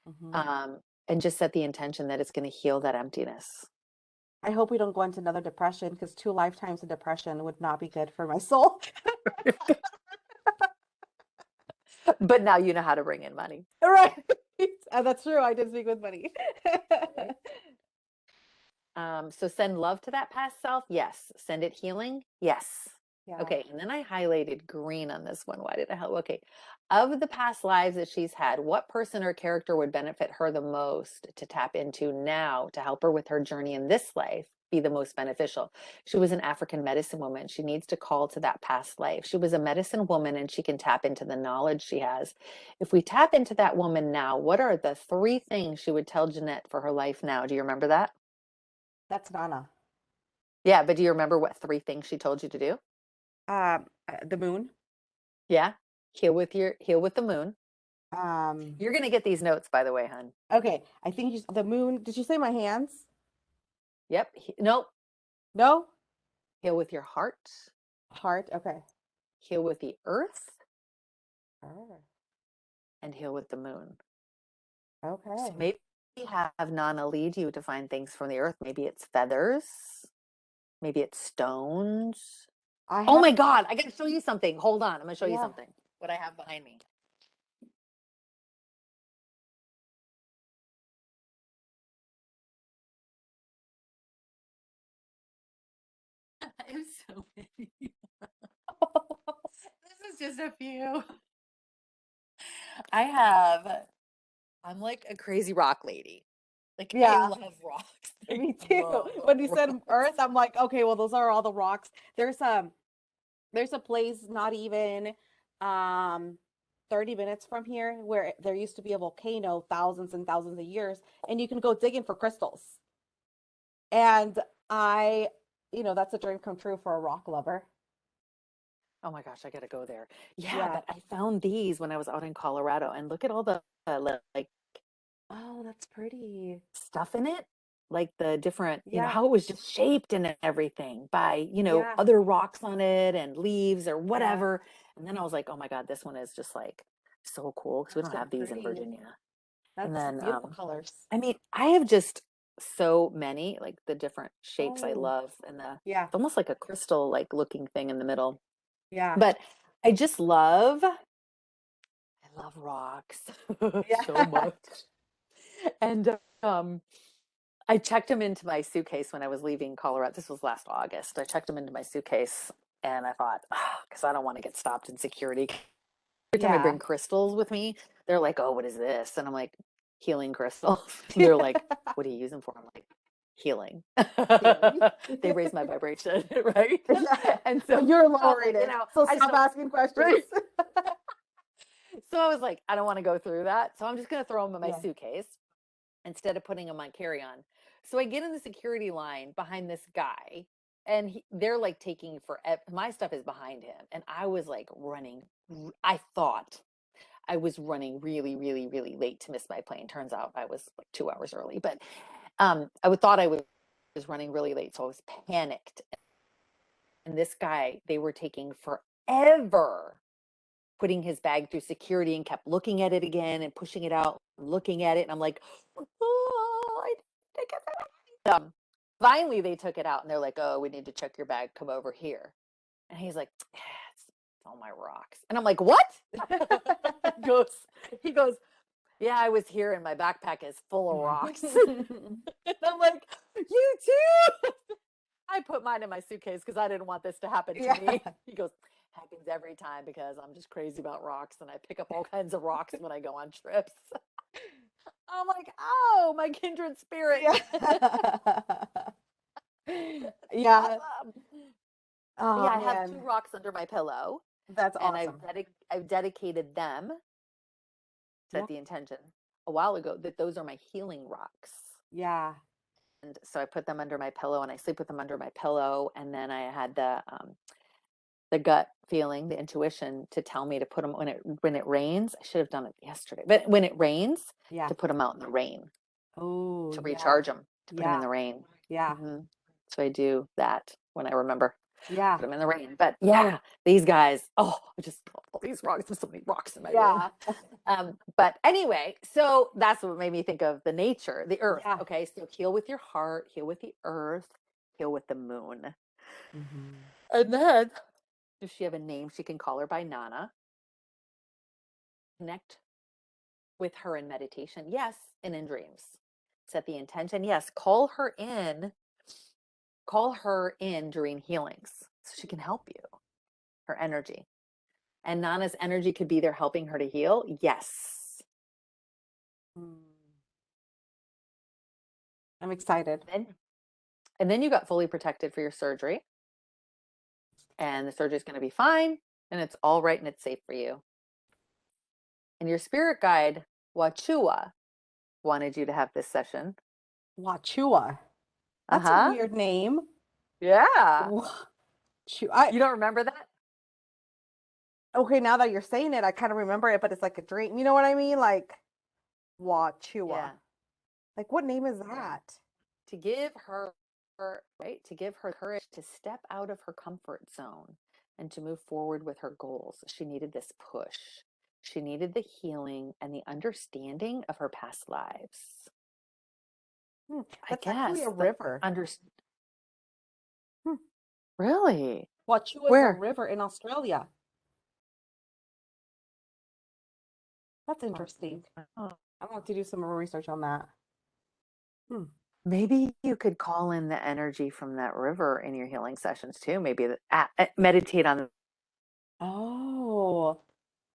Mm-hmm. Mm-hmm. Um, and just set the intention that it's going to heal that emptiness. I hope we don't go into another depression because 2 lifetimes of depression would not be good for my soul. But now you know how to bring in money. Right. That's true. I did speak with money. Right? So send love to that past self. Yes. Send it healing. Yes. Yeah. Okay. And then I highlighted green on this one. Why did I help? Okay. Of the past lives that she's had, what person or character would benefit her the most to tap into now to help her with her journey in this life? be the most beneficial. She was an African medicine woman. She needs to call to that past life. She was a medicine woman and she can tap into the knowledge she has. If we tap into that woman now, what are the 3 things she would tell Janette for her life now? Do you remember that? That's Nana. Yeah, but do you remember what 3 things she told you to do? The moon. Yeah. Heal with the moon. Um, You're going to get these notes, by the way, hun. okay. I think the moon. Did you say my hands? Yep. Nope. No? Heal with your heart. Heart. Okay. Heal with the earth. Oh, And heal with the moon. So okay. maybe have Nana lead you to find things from the earth. Maybe it's feathers. Maybe it's stones. I Oh have, my God, I got to show you something. Hold on. I'm going to show you yeah. something. What I have behind me. I have so many. This is just a few. I'm like a crazy rock lady. Like, I Yeah, love rocks. I me too. love When you said Earth, rocks. I'm like, okay, well, those are all the rocks. There's a place not even um 30 minutes from here where there used to be a volcano thousands and thousands of years, and you can go digging for crystals. And I, that's a dream come true for a rock lover. Oh my gosh, I gotta go there. Yeah, Yeah. but I found these when I was out in Colorado, and look at all the like Oh, that's pretty. stuff in it, like the different, Yeah. how it was just shaped and everything by, Yeah. other rocks on it and leaves or Yeah. whatever. And then I was like, oh my God, this one is just like so cool because we That's don't so have these in pretty. Virginia. And That's then, beautiful colors. I mean, I have just so many, like the different shapes I Oh, love and yeah. it's almost like a crystal like looking thing in the middle. Yeah. But I love rocks so Yeah. much. And I checked them into my suitcase when I was leaving Colorado. This was last August. I checked them into my suitcase and I thought, because I don't want to get stopped in security. Every time I Yeah. bring crystals with me, they're like, oh, what is this? And I'm like, healing crystals. And they're like, what do you use them for? I'm like, healing. Healing. They raise my vibration, right? Yeah. And But so you're I was like, lowering it. So I just stop don't, asking questions. right? So I was like, I don't want to go through that. So I'm just going to throw them in my Yeah. suitcase instead of putting them on carry on. So I get in the security line behind this guy, and they're like taking forever. My stuff is behind him. And I was like running. I thought I was running really, really, really late to miss my plane. Turns out I was like 2 hours early, but thought I was running really late. So I was panicked. And this guy, they were taking forever putting his bag through security and kept looking at it again and pushing it out, looking at it. And I'm like, oh, I didn't get that. Finally, they took it out and they're like, oh, we need to check your bag. Come over here. And he's like, it's all my rocks. And I'm like, what? he goes, he goes, yeah, I was here and my backpack is full of rocks. And I'm like, you too? I put mine in my suitcase because I didn't want this to happen to Yeah. me. He goes, happens every time because I'm just crazy about rocks and I pick up all kinds of rocks when I go on trips. I'm like, oh, my kindred spirit. Yeah. Yeah. Awesome. Yeah, Oh I have 2 man, rocks under my pillow that's and I've, awesome. I've dedicated them, Yeah. set the intention a while ago that those are my healing rocks. Yeah. And so I put them under my pillow and I sleep with them under my pillow. And then I had the gut feeling, the intuition to tell me to put them when it rains. I should have done it yesterday, but when it rains, Yeah. to put them out in the rain, Oh, to yeah. recharge them, to put them in Yeah. the rain. Yeah. hmm So I do that when I remember, Yeah. put them in the rain. But yeah, these guys, oh, I just love all these rocks. There's so many rocks in my room. Yeah. But anyway, so that's what made me think of the nature, the earth. Yeah. Okay, so heal with your heart, heal with the earth, heal with the moon. Hmm. And then, does she have a name she can call her by Nana? Connect with her in meditation. Yes, and in dreams. Set the intention. Yes, call her in during healings so she can help you. Her energy. And Nana's energy could be there helping her to heal. Yes. I'm excited. Then And then you got fully protected for your surgery. And the surgery is going to be fine. And it's all right and it's safe for you. And your spirit guide, Wachua, wanted you to have this session. Wachua. That's a Uh-huh. weird name. Yeah. I You don't remember that? okay, now that you're saying it, I kind of remember it, but it's like a dream. You know what I mean? Like Wachua. Yeah. Like what name is Yeah. that? To give her, right, to give her courage to step out of her comfort zone and to move forward with her goals. She needed this push. She needed the healing and the understanding of her past lives. Hmm, I that's actually a guess the river. under Hmm. really Wachua is a where river in Australia. That's interesting. oh, I'm going to do some more research on that. Hmm. maybe you could call in the energy from that river in your healing sessions too. Maybe meditate on Oh,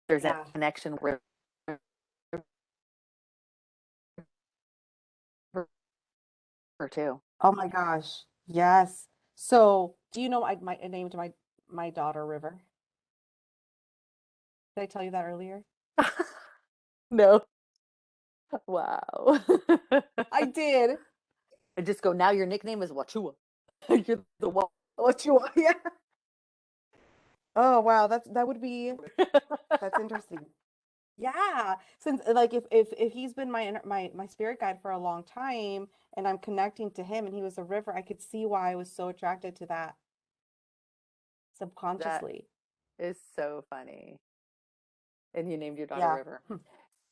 there's a yeah. connection with river too. Oh my gosh. Yes. So, do you know I named my daughter River? Did I tell you that earlier? No. Wow. I did. I just go, now your nickname is Wachua. You're the one. Wachua. Yeah. Oh wow, that would be that's interesting. Yeah, since like if he's been my spirit guide for a long time and I'm connecting to him and he was a river, I could see why I was so attracted to that That subconsciously. is so funny. And you named your daughter Yeah. River.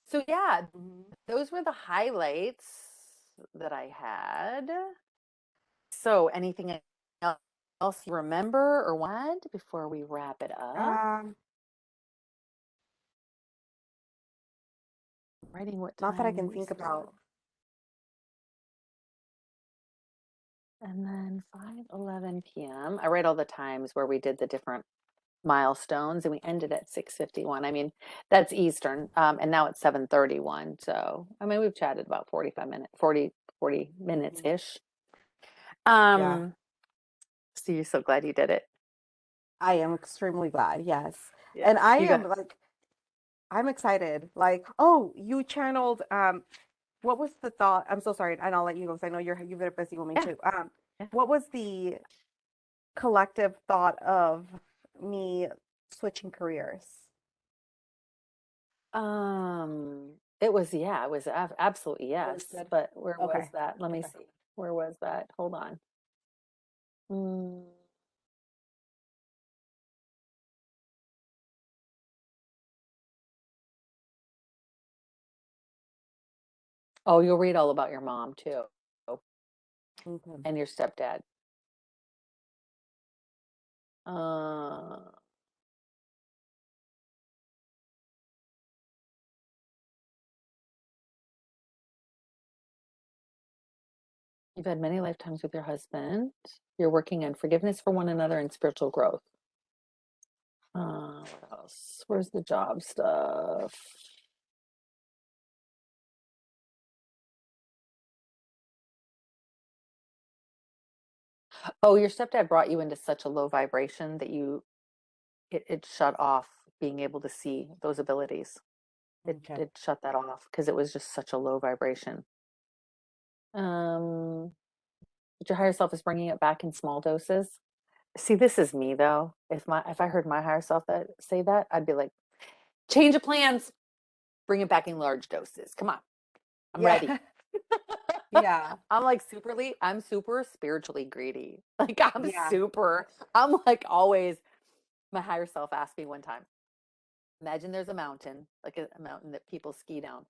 So yeah, Mhm. those were the highlights that I had. So anything else you remember or want before we wrap it up? Um, Writing what Not that I time can we think started. about. And then 5:11 p.m. I write all the times where we did the different milestones and we ended at 6:51. I mean, that's Eastern. And now it's 7:31. So, I mean, we've chatted about 45 minutes, 40 minutes Mhm. ish. Yeah, Um, so you're so glad you did it. I am extremely glad. Yes. Yeah. And I You am got like I'm excited. Like, oh, you channeled what was the thought? I'm so sorry, and I'll let you go because I know you're very busy with me yeah. too. Yeah. What was the collective thought of me switching careers? It was, yeah, it was absolutely It was yes. good. But where was Okay. that? Let me Okay. see. Where was that? Hold on. Mm. Oh, you'll read all about your mom too, Okay. and your stepdad. Uh, you've had many lifetimes with your husband. You're working on forgiveness for one another and spiritual growth. What else? Where's the job stuff? Oh, your stepdad brought you into such a low vibration that it shut off being able to see those abilities. It Okay. it shut that off because it was just such a low vibration. Um, but your higher self is bringing it back in small doses. See, this is me though. If I heard my higher self that say that, I'd be like, change of plans, bring it back in large doses. Come on, I'm Yeah. ready. Yeah. I'm super spiritually greedy. Yeah. I'm like always, my higher self asked me one time, imagine there's a mountain, like a mountain that people ski down.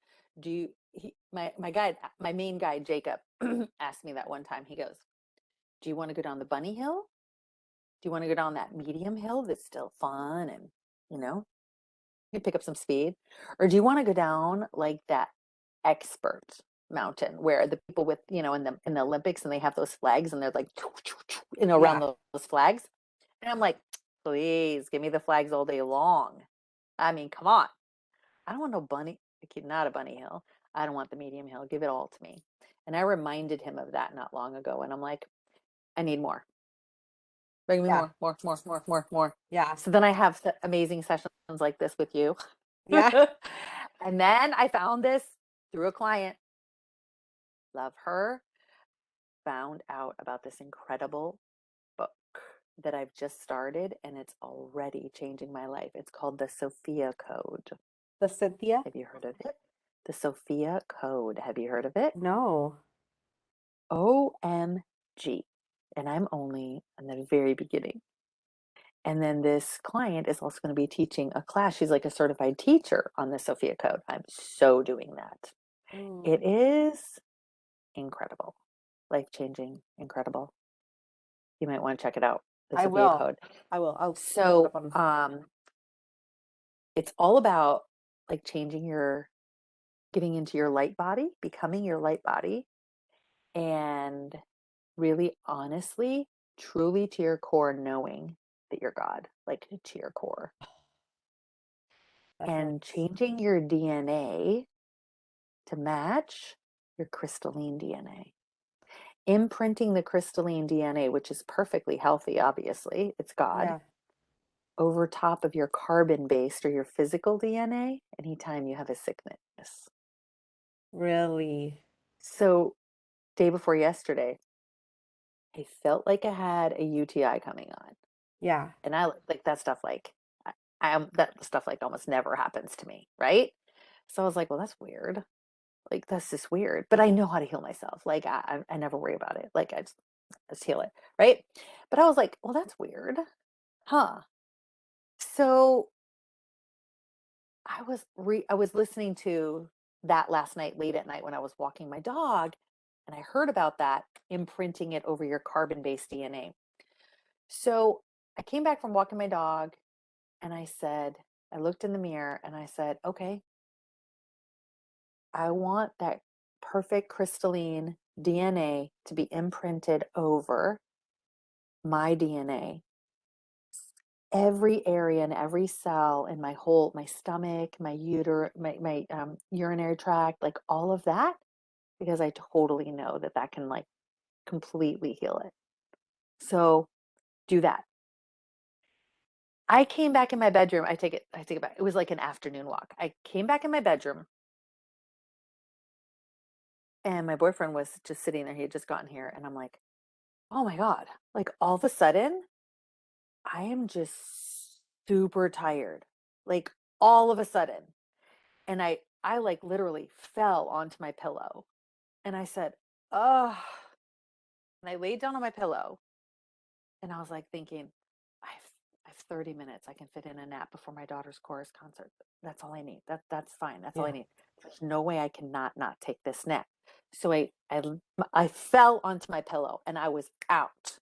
My guide, my main guide, Jacob, asked me that one time. He goes, do you want to go down the bunny hill? Do you want to go down that medium hill that's still fun and, you know, you pick up some speed? Or do you want to go down like that expert mountain where the people with, in the Olympics and they have those flags and they're like, around Yeah. those flags? And I'm like, please give me the flags all day long. I mean, come on. I don't want no bunny, not a bunny hill. I don't want the medium hill. Give it all to me. And I reminded him of that not long ago. And I'm like, I need more. Bring me Yeah. more. Yeah. So then I have amazing sessions like this with you. Yeah. And then I found this through a client. Love her. Found out about this incredible book that I've just started, and it's already changing my life. It's called The Sophia Code. The Cynthia? Have you heard of it? The Sophia Code. Have you heard of it? No. OMG. And I'm only in the very beginning. And then this client is also going to be teaching a class. She's like a certified teacher on the Sophia Code. I'm so doing that. It Mm. is incredible, life changing, incredible. You might want to check it out, the I Sophia will. Code. I will. I'll look it So, up on. it's all about like changing your, getting into your light body, becoming your light body, and really honestly, truly to your core, knowing that you're God, like to your core, That and hurts. changing your DNA to match your crystalline DNA. Imprinting the crystalline DNA, which is perfectly healthy, obviously, it's God, Yeah. over top of your carbon based or your physical DNA anytime you have a sickness. Really. So, day before yesterday, I felt like I had a UTI coming on. Yeah. And I like that stuff, like, I am that stuff like almost never happens to me, right? So I was like, well, that's weird. Like, that's just weird. But I know how to heal myself. Like, I never worry about it. Like, I just heal it, right? But I was like, well, that's weird, huh? So I was listening to that last night, late at night when I was walking my dog, and I heard about that, imprinting it over your carbon-based DNA. So I came back from walking my dog and I looked in the mirror and I said, okay, I want that perfect crystalline DNA to be imprinted over my DNA, every area and every cell in my stomach, my urinary tract, like all of that, because I totally know that that can like completely heal it. So do that. I came back in my bedroom. I take it back. It was like an afternoon walk. I came back in my bedroom and my boyfriend was just sitting there. He had just gotten here. And I'm like, oh my God. Like all of a sudden, I am just super tired. Like all of a sudden. And I like literally fell onto my pillow. And I said, oh, and I laid down on my pillow. And I was like thinking, I have 30 minutes. I can fit in a nap before my daughter's chorus concert. That's all I need. That's fine. That's all I Yeah. need. There's no way I cannot not take this nap. So I fell onto my pillow and I was out.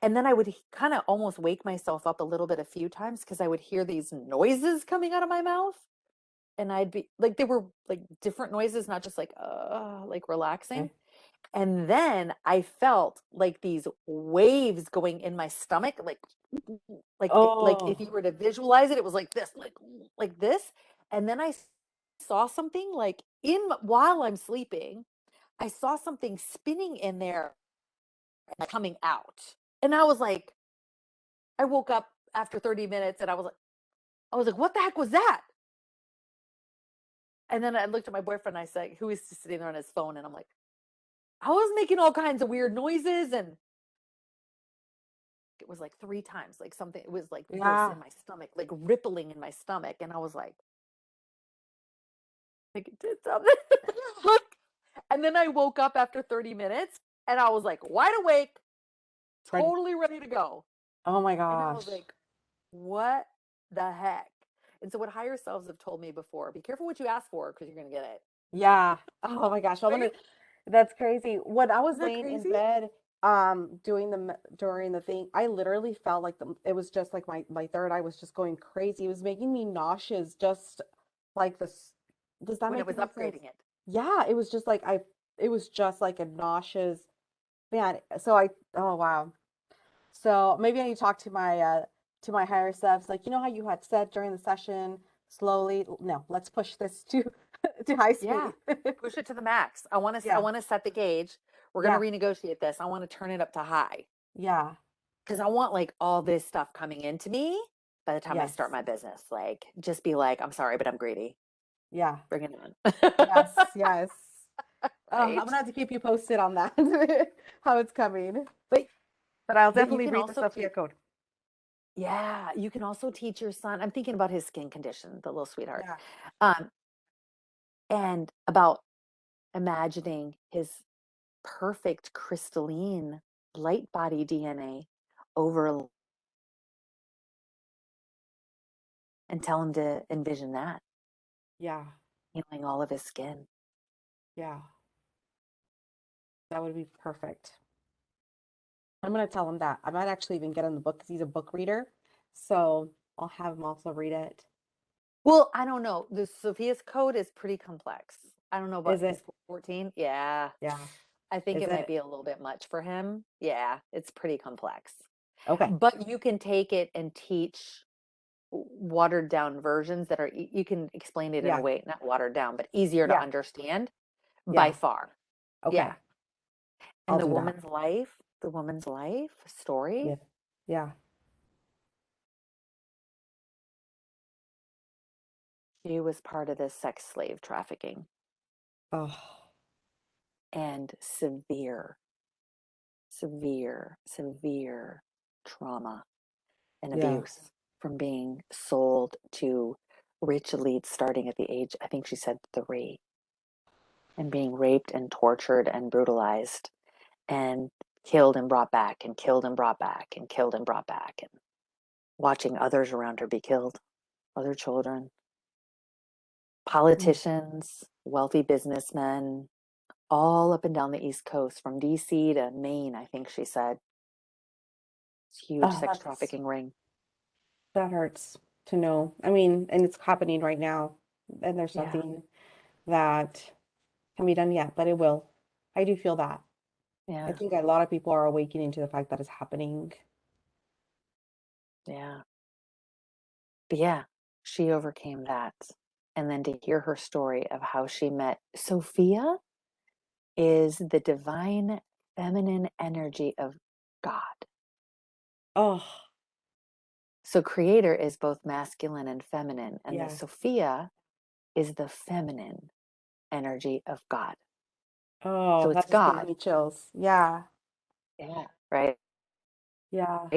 And then I would kind of almost wake myself up a little bit a few times because I would hear these noises coming out of my mouth. And I'd be like, they were like different noises, not just like relaxing. Okay. And then I felt like these waves going in my stomach, like if Oh, you were to visualize it, it was like this, like this. And then I saw something like in while I'm sleeping, I saw something spinning in there and coming out. And I was like, I woke up after 30 minutes and I was like, what the heck was that? And then I looked at my boyfriend and I said, who is just sitting there on his phone, and I'm like, I was making all kinds of weird noises, and it was like three times, like something, it was like this yeah. in my stomach, like rippling in my stomach. And I was like it did something. Look. And then I woke up after 30 minutes and I was like wide awake, Ready. totally ready to go. Oh my And I was gosh. like, what the heck? And so what higher selves have told me before, be careful what you ask for because you're going to get it. Yeah. Oh my gosh. I'm Right? gonna. That's crazy. When I was Isn't that laying in crazy? bed, during the thing, I literally felt like it was just like my third eye was just going crazy. It was making me nauseous, just like this. Does that When it make was any sense? upgrading it. Yeah, it was just like it was just like a nauseous, man. So oh wow. So maybe I need to talk to my higher selves. Like, you know how you had said during the session, slowly, no, let's push this to to high Yeah. speed. Push it to the max. I Yeah. want to set the gauge. We're going to Yeah. renegotiate this. I want to turn it up to high. Yeah. Because I want like all this stuff coming into me by the time I start Yes. my business. Like, just be like, I'm sorry, but I'm greedy. Yeah. Bring it on. Yes. Yes. I'm Right. gonna have to keep you posted on that, how it's coming. But But I'll but you definitely can read the also Sophia Code. yeah, you can also teach your son. I'm thinking about his skin condition, the little sweetheart. Yeah. Um, and about imagining his perfect crystalline light body DNA over and tell him to envision that Yeah. healing all of his skin. Yeah. That would be perfect. I'm gonna tell him that. I might actually even get him the book because he's a book reader. So I'll have him also read it. Well, I don't know. The Sophia's code is pretty complex. I don't know about Is he's it? 14. Yeah. Yeah. I think Is it might it? be a little bit much for him. Yeah, it's pretty complex. Okay. But you can take it and teach watered down versions that are you can explain it in a Yeah. way not watered down but easier to Yeah. understand by Yeah. far. Yeah. Okay. And I'll do that. the woman's life story, Yeah. Yeah. she was part of this sex slave trafficking Oh, and severe trauma and yeah. abuse from being sold to rich elites starting at the age, I think she said 3, and being raped and tortured and brutalized and killed and brought back and killed and brought back and killed and brought back and watching others around her be killed, other children, Mm. politicians, wealthy businessmen, all up and down the East Coast from DC to Maine, I think she said. It's a huge Oh, sex trafficking ring. that hurts to know. I mean, and it's happening right now, and there's Yeah, nothing that can be done yet, but it will. I do feel that. I yeah, think a lot of people are awakening to the fact that it's happening. yeah. But yeah, she overcame that. And then to hear her story of how she met Sophia is the divine feminine energy of God. Oh, So creator is both masculine and feminine, and the yeah. Sophia is the feminine energy of God. So Oh, it's that just gives God. me chills. Yeah. Yeah. Right. Yeah.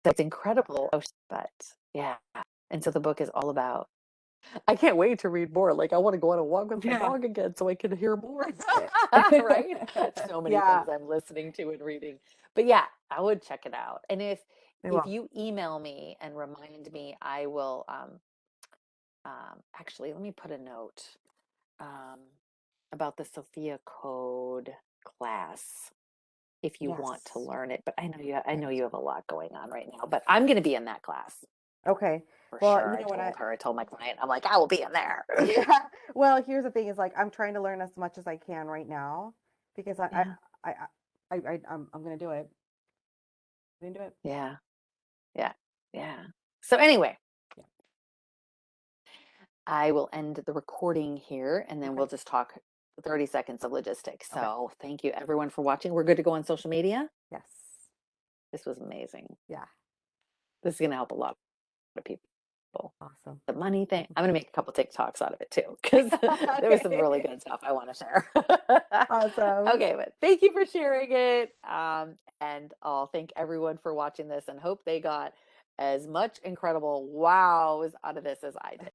That's incredible. But yeah. And so the book is all about I can't wait to read more. Like I want to go on a walk with my Yeah. dog again so I can hear more. Right? So many Yeah. things I'm listening to and reading. But yeah, I would check it out. And They if will. you email me and remind me, I will actually let me put a note um about the Sophia Code class if you want to Yes. learn it. But I know Yes. you have a lot going on right now. But I'm gonna be in that class Okay. for Well, sure. you know what I told my client, I'm like, I will be in there. yeah. Well, here's the thing is like I'm trying to learn as much as I can right now because Yeah. I I'm gonna do it. I'm gonna do it. Yeah. Yeah. Yeah. So anyway, Yeah. I will end the recording here and then we'll Okay. just talk 30 seconds of logistics. Okay. So thank you everyone for watching. We're good to go on social media. Yes. This was amazing. Yeah. This is going to help a lot of people. Awesome. The money thing, I'm going to make a couple TikToks out of it too, because there was some really Okay. good stuff I want to share. Awesome. Okay, but thank you for sharing it. And I'll thank everyone for watching this and hope they got as much incredible wows out of this as I did.